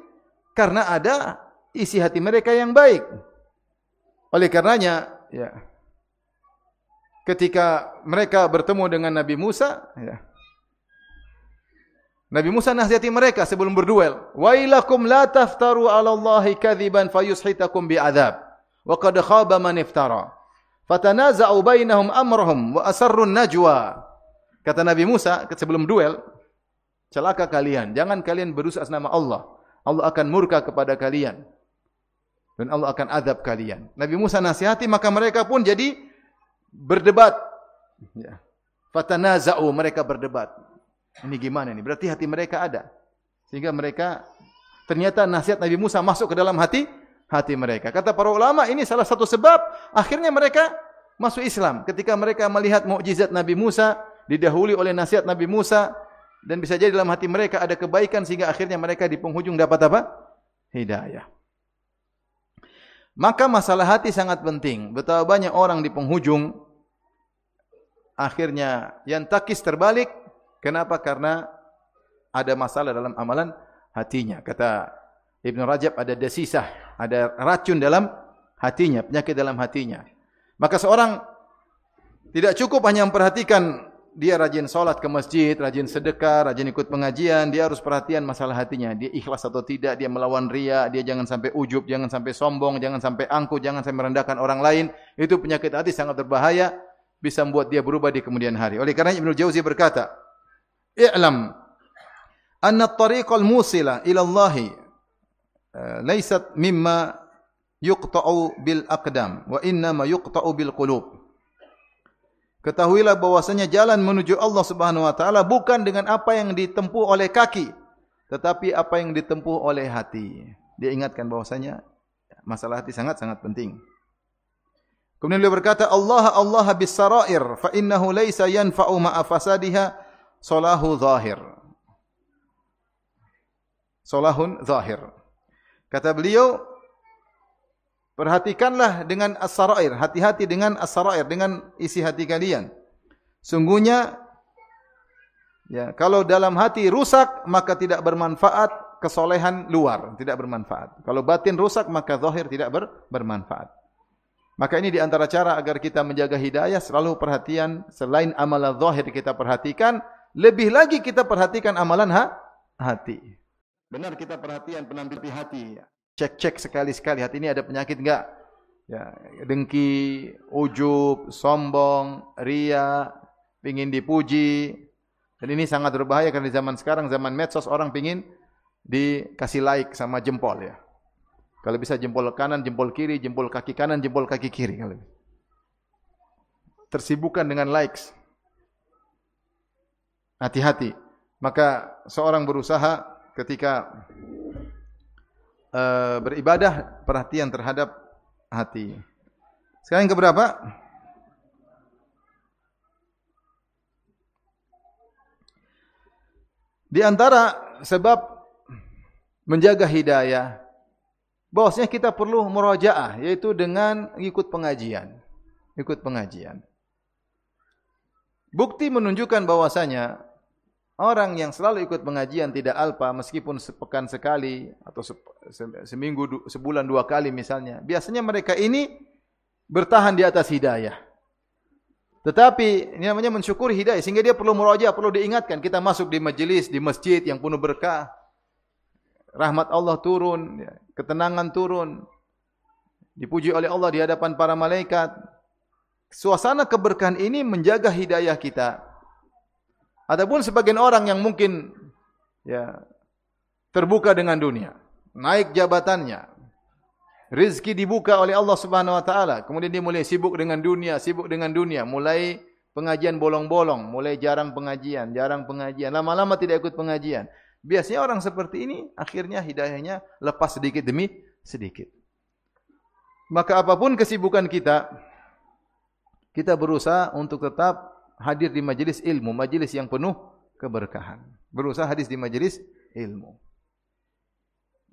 karena ada isi hati mereka yang baik. Oleh karenanya, ya, ketika mereka bertemu dengan Nabi Musa, ya, Nabi Musa nasihati mereka sebelum berduel. Wailakum la taftaru 'ala Allahi kadziban fayushitakum bi'adzab. Wa qad khaba man iftara. Fatanaza'u bainahum amrahum wa asarrun najwa. Kata Nabi Musa sebelum duel, celaka kalian, jangan kalian berusaha atas nama Allah. Allah akan murka kepada kalian. Dan Allah akan azab kalian. Nabi Musa nasihati, maka mereka pun jadi berdebat. Ya. Fatanaza'u, mereka berdebat. Ini gimana ini? Berarti hati mereka ada. Sehingga mereka, ternyata nasihat Nabi Musa masuk ke dalam hati mereka. Kata para ulama, ini salah satu sebab akhirnya mereka masuk Islam. Ketika mereka melihat mukjizat Nabi Musa, didahului oleh nasihat Nabi Musa, dan bisa jadi dalam hati mereka ada kebaikan sehingga akhirnya mereka di penghujung dapat apa? Hidayah. Maka masalah hati sangat penting. Betapa banyak orang di penghujung akhirnya yang takis terbalik. Kenapa? Karena ada masalah dalam amalan hatinya. Kata Ibn Rajab, ada desisah, ada racun dalam hatinya, penyakit dalam hatinya. Maka seorang tidak cukup hanya memperhatikan dia rajin sholat ke masjid, rajin sedekah, rajin ikut pengajian. Dia harus perhatian masalah hatinya. Dia ikhlas atau tidak, dia melawan riya, dia jangan sampai ujub, jangan sampai sombong, jangan sampai angkuh, jangan sampai merendahkan orang lain. Itu penyakit hati sangat berbahaya, bisa membuat dia berubah di kemudian hari. Oleh karena Ibnu Jauzi berkata, "I'lam anna at-tariqal musila ila Allah laysat mimma yuqta'u bil aqdam wa innama yuqta'u bil qulub." Ketahuilah bahwasanya jalan menuju Allah Subhanahu wa taala bukan dengan apa yang ditempuh oleh kaki, tetapi apa yang ditempuh oleh hati. Dia ingatkan bahwasanya masalah hati sangat-sangat penting. Kemudian beliau berkata, Allah bis sarair fa innahu laisa yanfa'u ma'a fasadiha salahu zahir. Salahun zahir. Kata beliau, perhatikanlah dengan as-sarair, hati-hati dengan as-sarair, dengan isi hati kalian. Sungguhnya ya, kalau dalam hati rusak maka tidak bermanfaat, kesolehan luar tidak bermanfaat. Kalau batin rusak maka zahir tidak bermanfaat. Maka ini di antara cara agar kita menjaga hidayah, selalu perhatian selain amalan zahir kita perhatikan, lebih lagi kita perhatikan amalan hati. Benar kita perhatian penampilan hati. Cek sekali-sekali hati ini ada penyakit enggak? Ya, dengki, ujub, sombong, ria, pengin dipuji. Dan ini sangat berbahaya karena di zaman sekarang, zaman medsos, orang pengin dikasih like sama jempol ya. Kalau bisa jempol kanan, jempol kiri, jempol kaki kanan, jempol kaki kiri. Tersibukkan dengan likes. Hati-hati. Maka seorang berusaha ketika beribadah, perhatian terhadap hati. Sekarang yang keberapa? Di antara sebab menjaga hidayah, bahwasanya kita perlu murajaah, yaitu dengan ikut pengajian. Ikut pengajian. Bukti menunjukkan bahwasanya orang yang selalu ikut pengajian tidak alpa, meskipun sepekan sekali atau seminggu, sebulan 2 kali misalnya, biasanya mereka ini bertahan di atas hidayah. Tetapi ini namanya mensyukuri hidayah, sehingga dia perlu murajaah, perlu diingatkan. Kita masuk di majelis, di masjid yang penuh berkah, rahmat Allah turun, ketenangan turun, dipuji oleh Allah di hadapan para malaikat. Suasana keberkahan ini menjaga hidayah kita. Adapun sebagian orang yang mungkin ya terbuka dengan dunia, naik jabatannya, rezeki dibuka oleh Allah Subhanahu wa taala, kemudian dia mulai sibuk dengan dunia, mulai pengajian bolong-bolong, mulai jarang pengajian, lama-lama tidak ikut pengajian. Biasanya orang seperti ini akhirnya hidayahnya lepas sedikit demi sedikit. Maka apapun kesibukan kita, kita berusaha untuk tetap hadir di majelis ilmu, majelis yang penuh keberkahan. Berusaha hadir di majelis ilmu.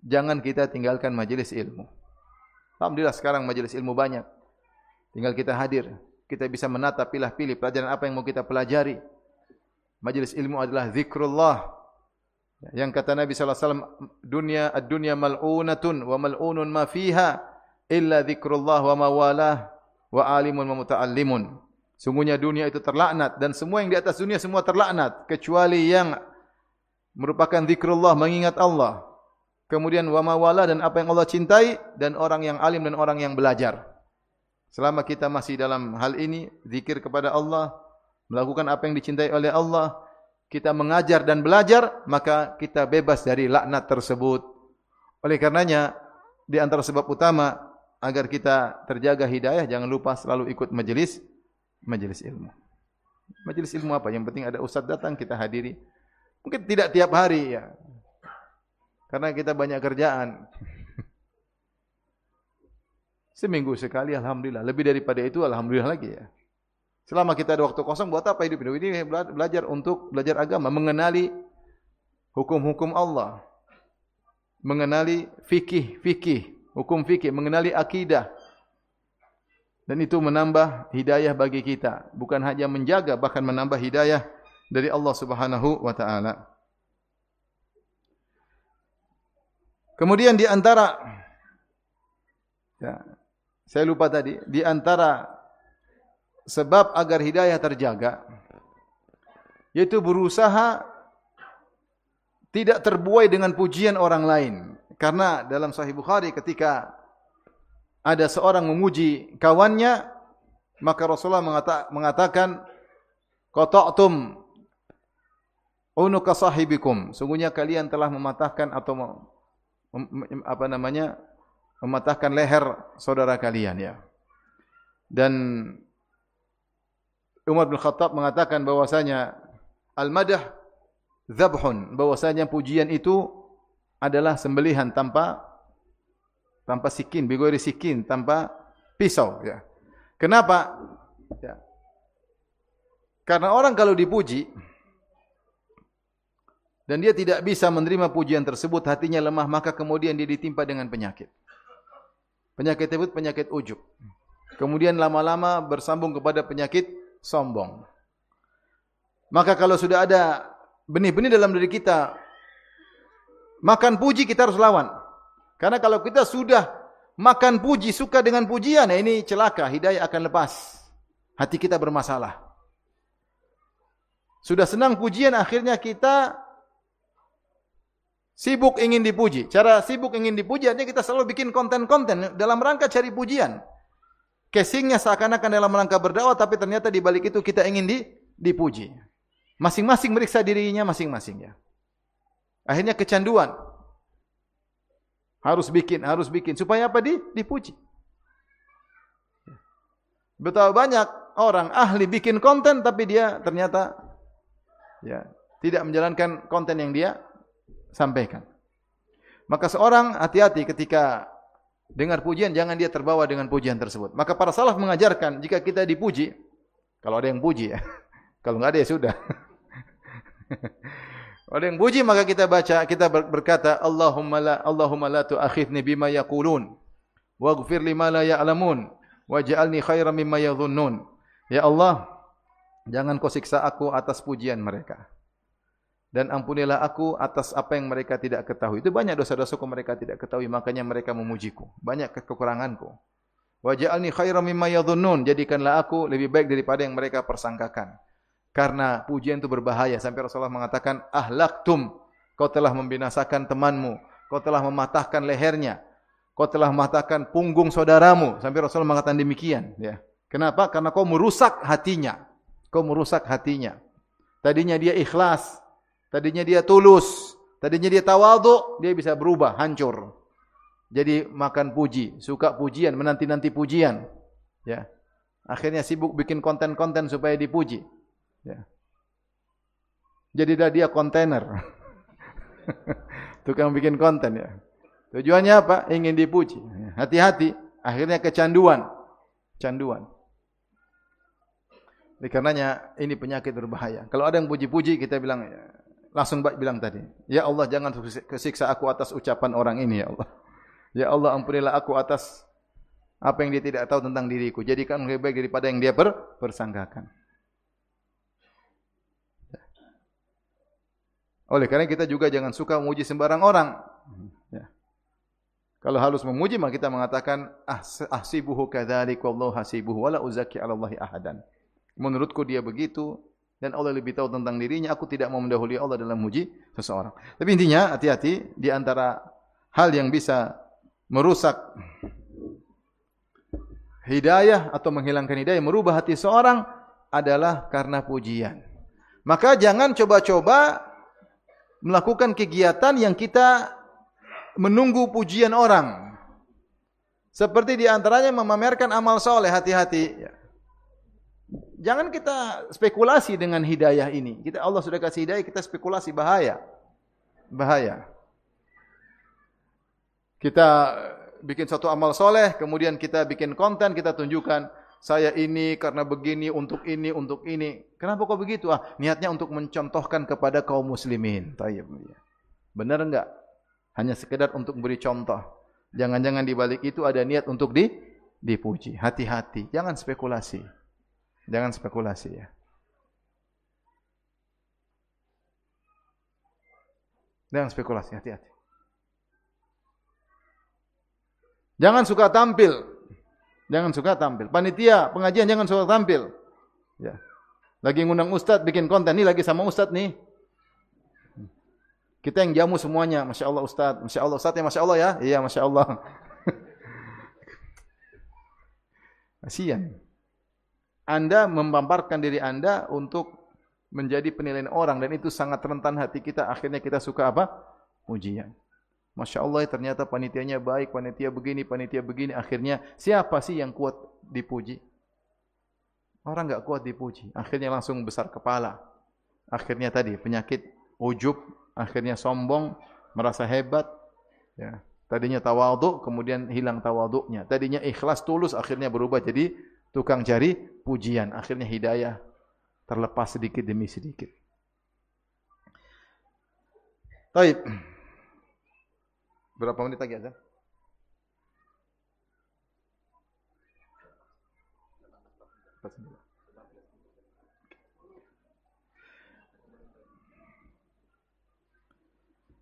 Jangan kita tinggalkan majelis ilmu. Alhamdulillah sekarang majelis ilmu banyak. Tinggal kita hadir. Kita bisa menata, pilih-pilih pelajaran apa yang mau kita pelajari. Majelis ilmu adalah zikrullah. Yang kata Nabi SAW, ad-dunya mal'unatun wa mal'unun ma fiha illa zikrullah wa mawalah wa alimun wa muta'allimun. Sungguhnya dunia itu terlaknat dan semua yang di atas dunia semua terlaknat kecuali yang merupakan zikrullah, mengingat Allah. Kemudian wa mawala, dan apa yang Allah cintai, dan orang yang alim dan orang yang belajar. Selama kita masih dalam hal ini, zikir kepada Allah, melakukan apa yang dicintai oleh Allah, kita mengajar dan belajar, maka kita bebas dari laknat tersebut. Oleh karenanya, di antara sebab utama agar kita terjaga hidayah, jangan lupa selalu ikut majelis ilmu. Majelis ilmu apa? Yang penting ada ustaz datang, kita hadiri. Mungkin tidak tiap hari ya. Karena kita banyak kerjaan. Seminggu sekali alhamdulillah. Lebih daripada itu alhamdulillah lagi ya. Selama kita ada waktu kosong, buat apa hidup ini? Belajar untuk belajar agama, mengenali hukum-hukum Allah, mengenali fikih, hukum fikih, mengenali akidah. Dan itu menambah hidayah bagi kita. Bukan hanya menjaga, bahkan menambah hidayah dari Allah Subhanahu wa taala. Kemudian di antara ya, saya lupa tadi, di antara sebab agar hidayah terjaga yaitu berusaha tidak terbuai dengan pujian orang lain. Karena dalam Sahih Bukhari ketika ada seorang memuji kawannya, maka Rasulullah mengatakan, qata'tum unuka sahibikum. Sungguhnya kalian telah mematahkan atau mematahkan leher saudara kalian ya. Dan Umar bin Khattab mengatakan bahwasanya al-madah dzabhun, bahwasanya pujian itu adalah sembelihan tanpa sikin, bighairi sikin, tanpa pisau ya. Kenapa? Ya. Karena orang kalau dipuji dan dia tidak bisa menerima pujian tersebut, hatinya lemah, maka kemudian dia ditimpa dengan penyakit. Penyakit tersebut penyakit ujub. Kemudian lama-lama bersambung kepada penyakit sombong. Maka kalau sudah ada benih-benih dalam diri kita, makan puji kita harus lawan. Karena kalau kita sudah makan puji, suka dengan pujian, nah ini celaka, hidayah akan lepas. Hati kita bermasalah. Sudah senang pujian, akhirnya kita sibuk ingin dipuji. Cara sibuk ingin dipuji, artinya kita selalu bikin konten-konten dalam rangka cari pujian. Casingnya seakan-akan dalam rangka berdakwah, tapi ternyata di balik itu kita ingin dipuji. Masing-masing meriksa dirinya masing-masing ya. Akhirnya kecanduan. Harus bikin. Supaya apa? Dipuji. Betapa banyak orang ahli bikin konten, tapi dia ternyata ya tidak menjalankan konten yang dia sampaikan. Maka seorang hati-hati ketika dengar pujian, jangan dia terbawa dengan pujian tersebut. Maka para salaf mengajarkan jika kita dipuji, kalau ada yang puji ya, kalau enggak ada ya sudah. Kalau ada yang puji maka kita baca, kita berkata Allahumma la tu'akhidni bima yaqulun waghfir lima la ya'lamun waj'alni khairan mimma yadhunnun. Ya Allah, jangan kau siksa aku atas pujian mereka. Dan ampunilah aku atas apa yang mereka tidak ketahui. Itu banyak dosa-dosaku mereka tidak ketahui, makanya mereka memujiku. Banyak kekuranganku. Waj'alni khairan mimma yadhunnun, jadikanlah aku lebih baik daripada yang mereka persangkakan. Karena pujian itu berbahaya. Sampai Rasulullah mengatakan, ahlaktum, kau telah membinasakan temanmu, kau telah mematahkan lehernya, kau telah mematahkan punggung saudaramu. Sampai Rasulullah mengatakan demikian. Ya. Kenapa? Karena kau merusak hatinya. Kau merusak hatinya. Tadinya dia ikhlas, tadinya dia tulus, tadinya dia tawadhu, dia bisa berubah, hancur. Jadi makan puji, suka pujian, menanti-nanti pujian. Ya. Akhirnya sibuk bikin konten-konten supaya dipuji. Ya. Jadilah dia kontainer. Tukang bikin konten ya. Tujuannya apa? Ingin dipuji. Hati-hati, akhirnya kecanduan. Canduan. Oleh karenanya ini penyakit berbahaya. Kalau ada yang puji-puji, kita bilang langsung bilang tadi, ya Allah jangan kesiksa aku atas ucapan orang ini ya Allah. Ya Allah ampunilah aku atas apa yang dia tidak tahu tentang diriku. Jadikan lebih baik daripada yang dia persangkakan. Oleh karena kita juga jangan suka memuji sembarang orang. Ya. Kalau halus memuji, maka kita mengatakan ahsibuhu kadzalik wallahu hasibuhu wala uzaki 'ala Allahi ahadan. Menurutku dia begitu dan Allah lebih tahu tentang dirinya, aku tidak mau mendahului Allah dalam memuji seseorang. Tapi intinya hati-hati, di antara hal yang bisa merusak hidayah atau menghilangkan hidayah, merubah hati seorang adalah karena pujian. Maka jangan coba-coba melakukan kegiatan yang kita menunggu pujian orang. Seperti di antaranya memamerkan amal soleh, hati-hati. Jangan kita spekulasi dengan hidayah ini. Allah sudah kasih hidayah, kita spekulasi, bahaya. Bahaya. Kita bikin satu amal soleh, kemudian kita bikin konten, kita tunjukkan, saya ini karena begini, untuk ini, untuk ini. Kenapa kok begitu? Niatnya untuk mencontohkan kepada kaum muslimin. Benar enggak? Hanya sekedar untuk beri contoh. Jangan-jangan di balik itu ada niat untuk dipuji. Hati-hati, jangan spekulasi. Jangan spekulasi ya. Jangan spekulasi, hati-hati. Jangan suka tampil. Jangan suka tampil. Panitia pengajian jangan suka tampil. Ya. Lagi ngundang ustaz bikin konten, nih lagi sama ustaz nih. Kita yang jamu semuanya, Masya Allah ustaz, Masya Allah ustaz ya, Masya Allah ya. Iya Masya Allah. Kasihan. Anda memamparkan diri Anda untuk menjadi penilaian orang dan itu sangat rentan hati kita. Akhirnya kita suka apa? Pujian. Masya Allah ternyata panitianya baik, panitia begini. Akhirnya siapa sih yang kuat dipuji? Orang enggak kuat dipuji, akhirnya langsung besar kepala. Akhirnya tadi penyakit ujub, akhirnya sombong, merasa hebat, ya. Tadinya tawadhu, kemudian hilang tawadhunya. Tadinya ikhlas tulus, akhirnya berubah jadi tukang cari pujian. Akhirnya hidayah terlepas sedikit demi sedikit. Baik. Berapa menit lagi azan?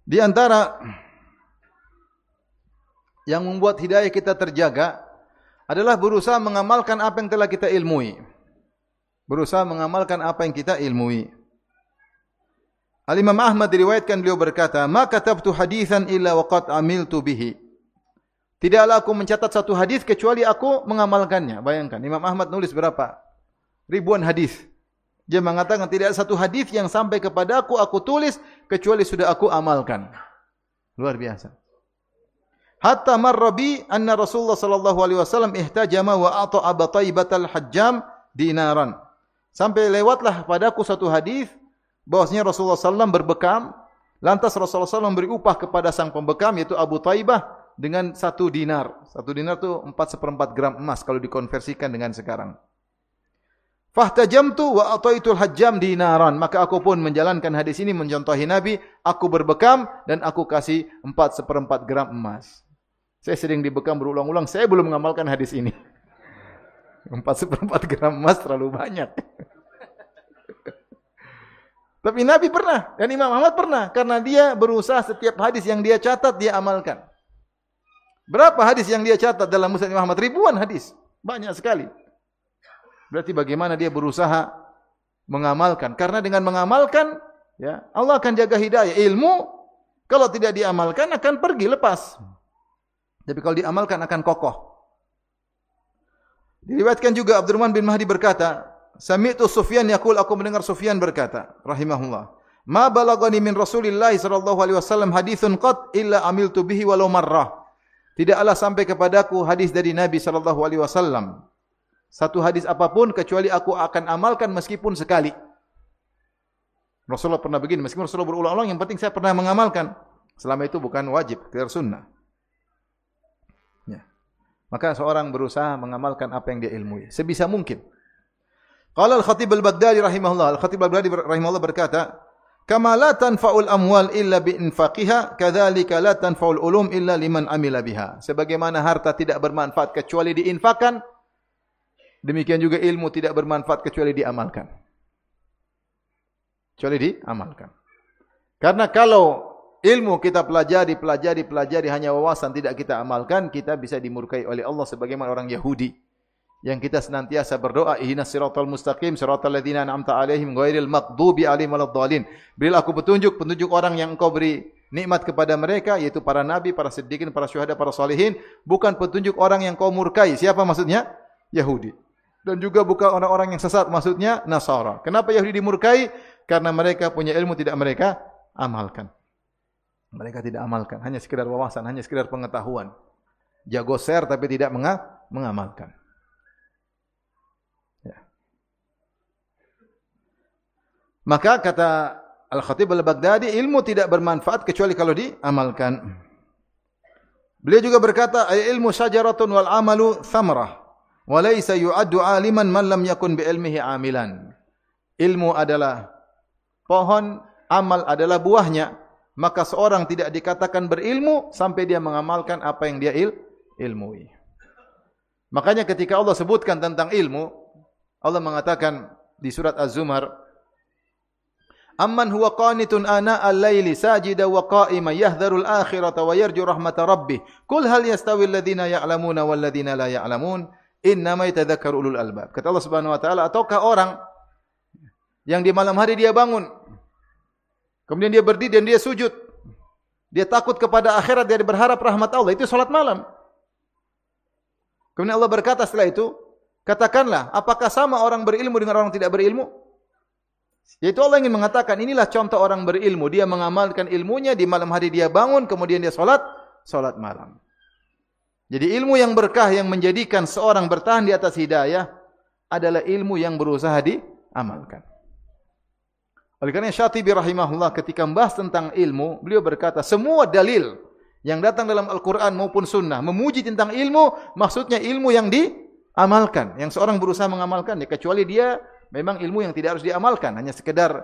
Di antara yang membuat hidayah kita terjaga adalah berusaha mengamalkan apa yang telah kita ilmui. Berusaha mengamalkan apa yang kita ilmui. Al-Imam Ahmad diriwayatkan beliau berkata, "Ma katabtu haditsan illa waqad amiltu bihi." Tidaklah aku mencatat satu hadis kecuali aku mengamalkannya. Bayangkan, Imam Ahmad nulis berapa? Ribuan hadis. Dia mengatakan tidak ada satu hadis yang sampai kepada aku tulis kecuali sudah aku amalkan. Luar biasa. Hatta marrabi anna Rasulullah sallallahu alaihi wasallam ihtajama wa ata Abu Taibatal Hajjam dinaran. Sampai lewatlah padaku satu hadis bahwasanya Rasulullah sallallahu berbekam, lantas Rasulullah sallallahu memberi upah kepada sang pembekam yaitu Abu Taibah dengan 1 dinar. 1 dinar itu 4/4 gram emas kalau dikonversikan dengan sekarang. Fahtajamtu wa ataitul hajjam dinaran. Maka aku pun menjalankan hadis ini mencontohi Nabi, aku berbekam dan aku kasih 4/4 gram emas. Saya sering dibekam berulang-ulang, saya belum mengamalkan hadis ini. 4/4 gram emas terlalu banyak. Tapi Nabi pernah dan Imam Ahmad pernah karena dia berusaha setiap hadis yang dia catat dia amalkan. Berapa hadis yang dia catat dalam Musnad Imam Ahmad? Ribuan hadis. Banyak sekali. Berarti bagaimana dia berusaha mengamalkan? Karena dengan mengamalkan, ya, Allah akan jaga hidayah. Ilmu kalau tidak diamalkan akan pergi lepas. Tapi kalau diamalkan akan kokoh. Diriwayatkan juga Abdurrahman bin Mahdi berkata, "Sami'tu Sufyan yaqul, aku mendengar Sufyan berkata, rahimahullah, ma balagani min Rasulillah sallallahu alaihi wasallam haditsun qad illa amiltu bihi walau marrah." Tidaklah sampai kepadaku hadis dari Nabi sallallahu alaihi wasallam. Satu hadis apapun kecuali aku akan amalkan meskipun sekali. Rasulullah pernah begini, meskipun Rasulullah berulang-ulang, yang penting saya pernah mengamalkan. Selama itu bukan wajib, sekedar sunnah. Ya. Maka seorang berusaha mengamalkan apa yang dia ilmui sebisa mungkin. Qala Al-Khatib Al-Baghdadi rahimahullah, Al-Khatib Al-Baghdadi rahimahullah berkata, "Kama la tanfa'ul amwal illa bi infaqiha, kadzalika la tanfa'ul ulum illa liman amila biha." Sebagaimana harta tidak bermanfaat kecuali diinfakkan, demikian juga ilmu tidak bermanfaat kecuali diamalkan. Kecuali diamalkan. Karena kalau ilmu kita pelajari hanya wawasan tidak kita amalkan, kita bisa dimurkai oleh Allah sebagaimana orang Yahudi yang kita senantiasa berdoa, ihdinas siratal mustaqim siratal ladzina an'amta 'alaihim ghairil maghdubi 'alaihim waladdallin. Berilah aku petunjuk orang yang Engkau beri nikmat kepada mereka, yaitu para nabi, para siddiqin, para syuhada, para salihin, bukan petunjuk orang yang Kau murkai. Siapa maksudnya? Yahudi. Dan juga bukan orang-orang yang sesat, maksudnya Nasara. Kenapa Yahudi dimurkai? Karena mereka punya ilmu tidak mereka amalkan. Mereka tidak amalkan, hanya sekedar wawasan, hanya sekedar pengetahuan. Jago share tapi tidak mengamalkan. Ya. Maka kata Al-Khatib Al-Baghdadi, ilmu tidak bermanfaat kecuali kalau diamalkan. Beliau juga berkata, ilmu syajaratun wal amalu thamrah. Walaysa yu'addu 'aliman man lam yakun bi ilmihi 'amilan. Ilmu adalah pohon, amal adalah buahnya. Maka seorang tidak dikatakan berilmu sampai dia mengamalkan apa yang dia ilmui. Makanya ketika Allah sebutkan tentang ilmu, Allah mengatakan di surat Az-Zumar, "Amman huwa qanitun ana al-laili sajida wa qa'iman yahdharul akhirata wa yarju rahmata rabbih. Qul hal yastawi alladhina ya'lamuna wal ladhina la ya'lamun. Innama yatadzakkaru ulul albab." Kata Allah Subhanahu wa taala, ataukah orang yang di malam hari dia bangun, kemudian dia berdiri dan dia sujud, dia takut kepada akhirat, dia berharap rahmat Allah, itu salat malam. Kemudian Allah berkata setelah itu, katakanlah, apakah sama orang berilmu dengan orang tidak berilmu? Yaitu Allah ingin mengatakan, inilah contoh orang berilmu, dia mengamalkan ilmunya, di malam hari dia bangun, kemudian dia salat malam. Jadi ilmu yang berkah yang menjadikan seorang bertahan di atas hidayah adalah ilmu yang berusaha diamalkan. Oleh karena Syatibi rahimahullah ketika membahas tentang ilmu, beliau berkata, semua dalil yang datang dalam Al-Quran maupun Sunnah memuji tentang ilmu, maksudnya ilmu yang diamalkan, yang seorang berusaha mengamalkan, kecuali dia memang ilmu yang tidak harus diamalkan, hanya sekedar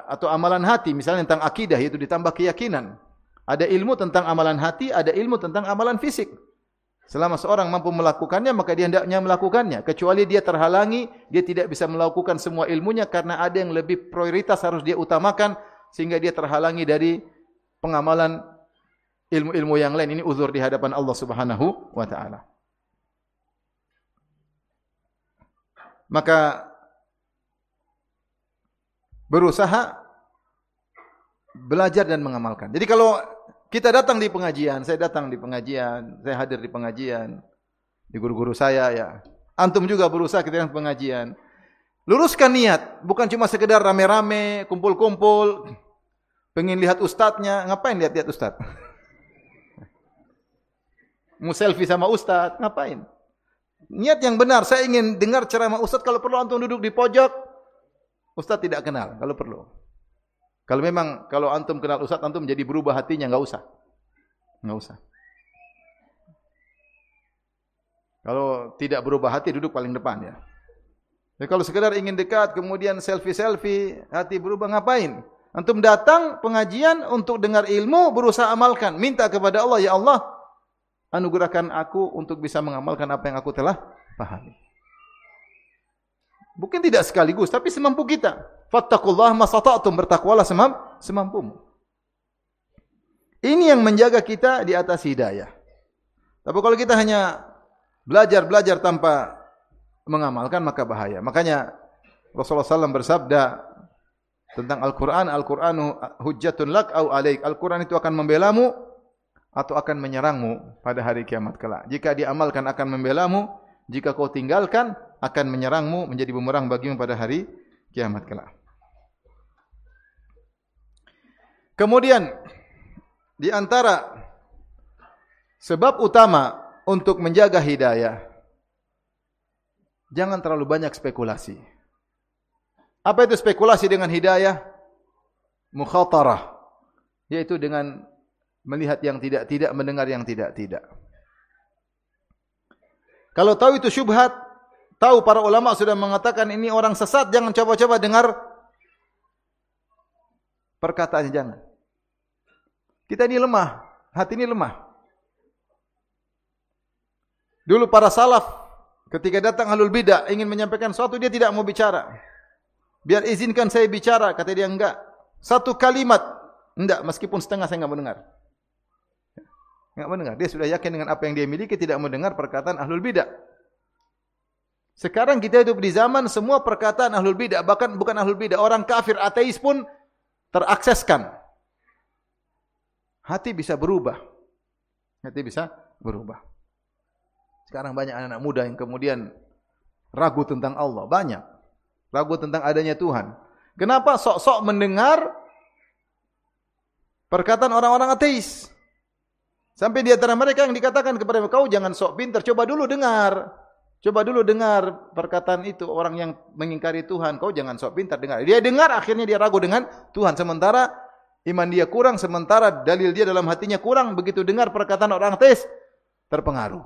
atau amalan hati, misalnya tentang akidah, yaitu ditambah keyakinan. Ada ilmu tentang amalan hati, ada ilmu tentang amalan fisik. Selama seorang mampu melakukannya, maka dia hendaknya melakukannya. Kecuali dia terhalangi, dia tidak bisa melakukan semua ilmunya karena ada yang lebih prioritas harus dia utamakan, sehingga dia terhalangi dari pengamalan ilmu-ilmu yang lain. Ini uzur di hadapan Allah Subhanahu wa taala. Maka berusaha belajar dan mengamalkan. Jadi kalau kita datang di pengajian, saya datang di pengajian, saya hadir di pengajian, di guru-guru saya ya. Antum juga berusaha kita datang di pengajian. Luruskan niat, bukan cuma sekedar rame-rame, kumpul-kumpul, pengen lihat ustadznya, ngapain lihat-lihat ustadz? Mau selfie sama ustadz, ngapain? Niat yang benar, saya ingin dengar ceramah ustadz, kalau perlu antum duduk di pojok, ustadz tidak kenal, kalau perlu. Kalau memang, kalau antum kenal ustaz, antum jadi berubah hatinya, enggak usah. Enggak usah. Kalau tidak berubah hati, duduk paling depan ya. Jadi kalau sekedar ingin dekat, kemudian selfie-selfie, hati berubah, ngapain? Antum datang pengajian untuk dengar ilmu, berusaha amalkan. Minta kepada Allah, ya Allah, anugerahkan aku untuk bisa mengamalkan apa yang aku telah pahami. Bukan tidak sekaligus, tapi semampu kita. Fattaqullaha masata'tum, bertakwalah semampumu. Ini yang menjaga kita di atas hidayah. Tapi kalau kita hanya belajar tanpa mengamalkan, maka bahaya. Makanya Rasulullah SAW bersabda tentang Al-Quran, Al-Quranu hujjatun lak au alaik. Al-Quran itu akan membelamu atau akan menyerangmu pada hari kiamat kelak. Jika diamalkan akan membelamu, jika kau tinggalkan akan menyerangmu, menjadi bumerang bagimu pada hari kiamat kelak. Kemudian di antara sebab utama untuk menjaga hidayah, jangan terlalu banyak spekulasi. Apa itu spekulasi dengan hidayah? Mukhatarah, yaitu dengan melihat yang tidak-tidak, mendengar yang tidak-tidak. Kalau tahu itu syubhat, tahu para ulama sudah mengatakan ini orang sesat, jangan coba-coba dengar perkataannya, jangan. Kita ini lemah, hati ini lemah. Dulu para salaf ketika datang ahlul bidah ingin menyampaikan sesuatu, dia tidak mau bicara. Biar izinkan saya bicara, kata dia, enggak. Satu kalimat, enggak, meskipun setengah saya enggak mendengar. Enggak mendengar. Dia sudah yakin dengan apa yang dia miliki, tidak mendengar perkataan ahlul bidah. Sekarang kita hidup di zaman semua perkataan ahlul bidah, bahkan bukan ahlul bidah, orang kafir, ateis pun terakseskan. Hati bisa berubah. Hati bisa berubah. Sekarang banyak anak-anak muda yang kemudian ragu tentang Allah. Banyak. Ragu tentang adanya Tuhan. Kenapa? Sok-sok mendengar perkataan orang-orang ateis. Sampai di antara mereka yang dikatakan kepada mereka, kau jangan sok pintar, coba dulu dengar. Coba dulu dengar perkataan itu, orang yang mengingkari Tuhan. Kau jangan sok pintar, dengar. Dia dengar, akhirnya dia ragu dengan Tuhan. Sementara iman dia kurang, sementara dalil dia dalam hatinya kurang. Begitu dengar perkataan orang ateis, terpengaruh.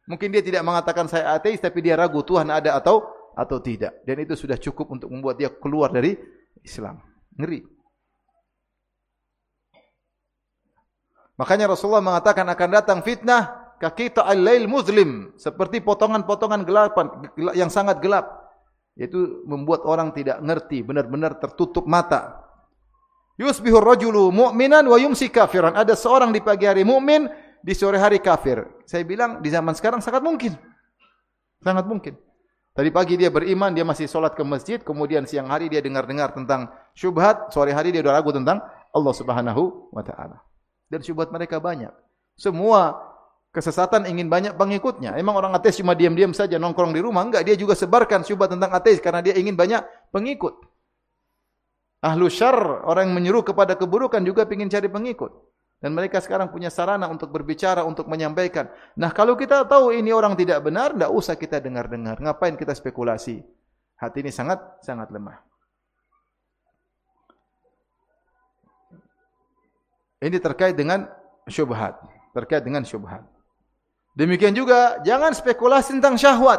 Mungkin dia tidak mengatakan saya ateis, tapi dia ragu Tuhan ada atau tidak. Dan itu sudah cukup untuk membuat dia keluar dari Islam. Ngeri. Makanya Rasulullah mengatakan akan datang fitnah kakita al-lail muzlim, seperti potongan-potongan gelapan yang sangat gelap. Yaitu membuat orang tidak ngerti, benar-benar tertutup mata. Yusbihur rajulu mu'minan wa yumsi kafiran. Ada seorang di pagi hari mukmin, di sore hari kafir. Saya bilang di zaman sekarang sangat mungkin. Sangat mungkin. Tadi pagi dia beriman, dia masih sholat ke masjid, kemudian siang hari dia dengar-dengar tentang syubhat, sore hari dia sudah ragu tentang Allah Subhanahu wa taala. Dan syubhat mereka banyak. Semua kesesatan ingin banyak pengikutnya. Emang orang ateis cuma diam-diam saja nongkrong di rumah? Enggak, dia juga sebarkan syubhat tentang ateis karena dia ingin banyak pengikut. Ahlu syarr, orang yang menyuruh kepada keburukan juga ingin cari pengikut. Dan mereka sekarang punya sarana untuk berbicara, untuk menyampaikan. Nah, kalau kita tahu ini orang tidak benar, tidak usah kita dengar-dengar. Ngapain kita spekulasi? Hati ini sangat lemah. Ini terkait dengan syubhat. Demikian juga, jangan spekulasi tentang syahwat.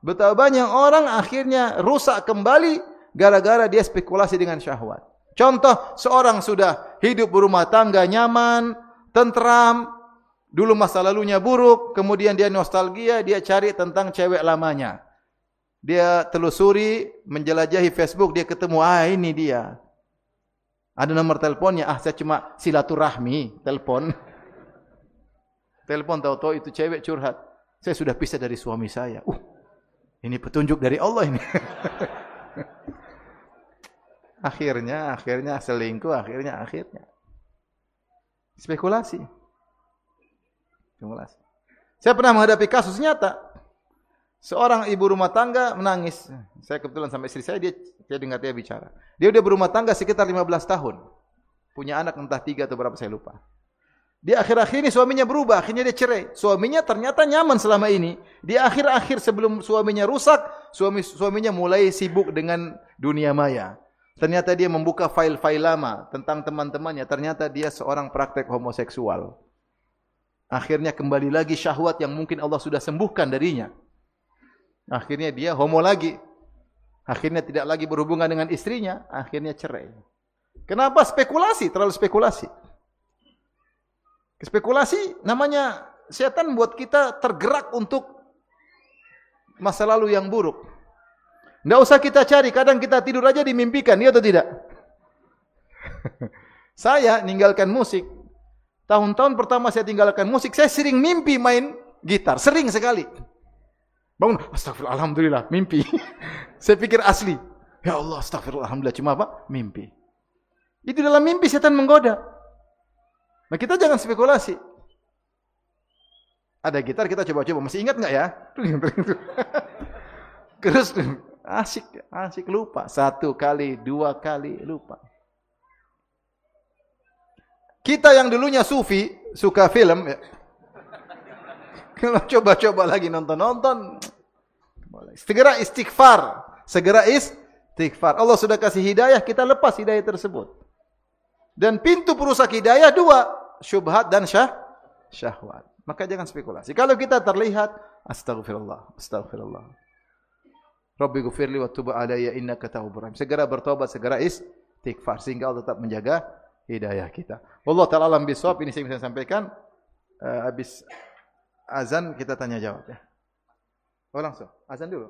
Betapa banyak orang akhirnya rusak kembali gara-gara dia spekulasi dengan syahwat. Contoh, seorang sudah hidup berumah tangga nyaman, tentram, dulu masa lalunya buruk, kemudian dia nostalgia, dia cari tentang cewek lamanya. Dia telusuri, menjelajahi Facebook, dia ketemu, ini dia. Ada nomor teleponnya, saya cuma silaturahmi, telepon. Telepon tahu-tahu itu cewek curhat. Saya sudah pisah dari suami saya. Ini petunjuk dari Allah ini. Akhirnya selingkuh, akhirnya spekulasi. Saya pernah menghadapi kasus nyata. Seorang ibu rumah tangga menangis. Saya kebetulan sama istri saya, saya dengar dia bicara. Dia udah berumah tangga sekitar 15 tahun. Punya anak entah 3 atau berapa saya lupa. Di akhir-akhir ini suaminya berubah, akhirnya dia cerai. Suaminya ternyata nyaman selama ini. Di akhir-akhir sebelum suaminya rusak, suaminya mulai sibuk dengan dunia maya. Ternyata dia membuka file-file lama tentang teman-temannya. Ternyata dia seorang praktek homoseksual. Akhirnya kembali lagi syahwat yang mungkin Allah sudah sembuhkan darinya. Akhirnya dia homo lagi. Akhirnya tidak lagi berhubungan dengan istrinya. Akhirnya cerai. Kenapa? Spekulasi, terlalu spekulasi. Spekulasi namanya setan buat kita tergerak untuk masa lalu yang buruk. Tidak usah kita cari, kadang kita tidur aja dimimpikan, iya atau tidak? Saya ninggalkan musik. Tahun-tahun pertama saya tinggalkan musik, saya sering mimpi main gitar, sering sekali. Bangun, astagfirullah, alhamdulillah, mimpi. Saya pikir asli. Ya Allah, astagfirullah, alhamdulillah, cuma apa? Mimpi. Itu dalam mimpi setan menggoda. Nah, kita jangan spekulasi. Ada gitar, kita coba-coba, masih ingat enggak ya? Terus asik lupa. 1 kali, 2 kali lupa. Kita yang dulunya sufi, suka film ya. Kalau coba-coba lagi nonton. Segera istighfar. Allah sudah kasih hidayah, kita lepas hidayah tersebut. Dan pintu perusak hidayah 2, syubhat dan syahwat. Maka jangan spekulasi. Kalau kita terlihat, astagfirullah. Rabbi ghfirli wa tub alayya innaka tawwabur rahim. Segera bertobat, segera istighfar sehingga Allah tetap menjaga hidayah kita. Wallahu ta'ala alam bisawab. Ini saya bisa sampaikan. Habis azan kita tanya jawab ya. Langsung. Azan dulu.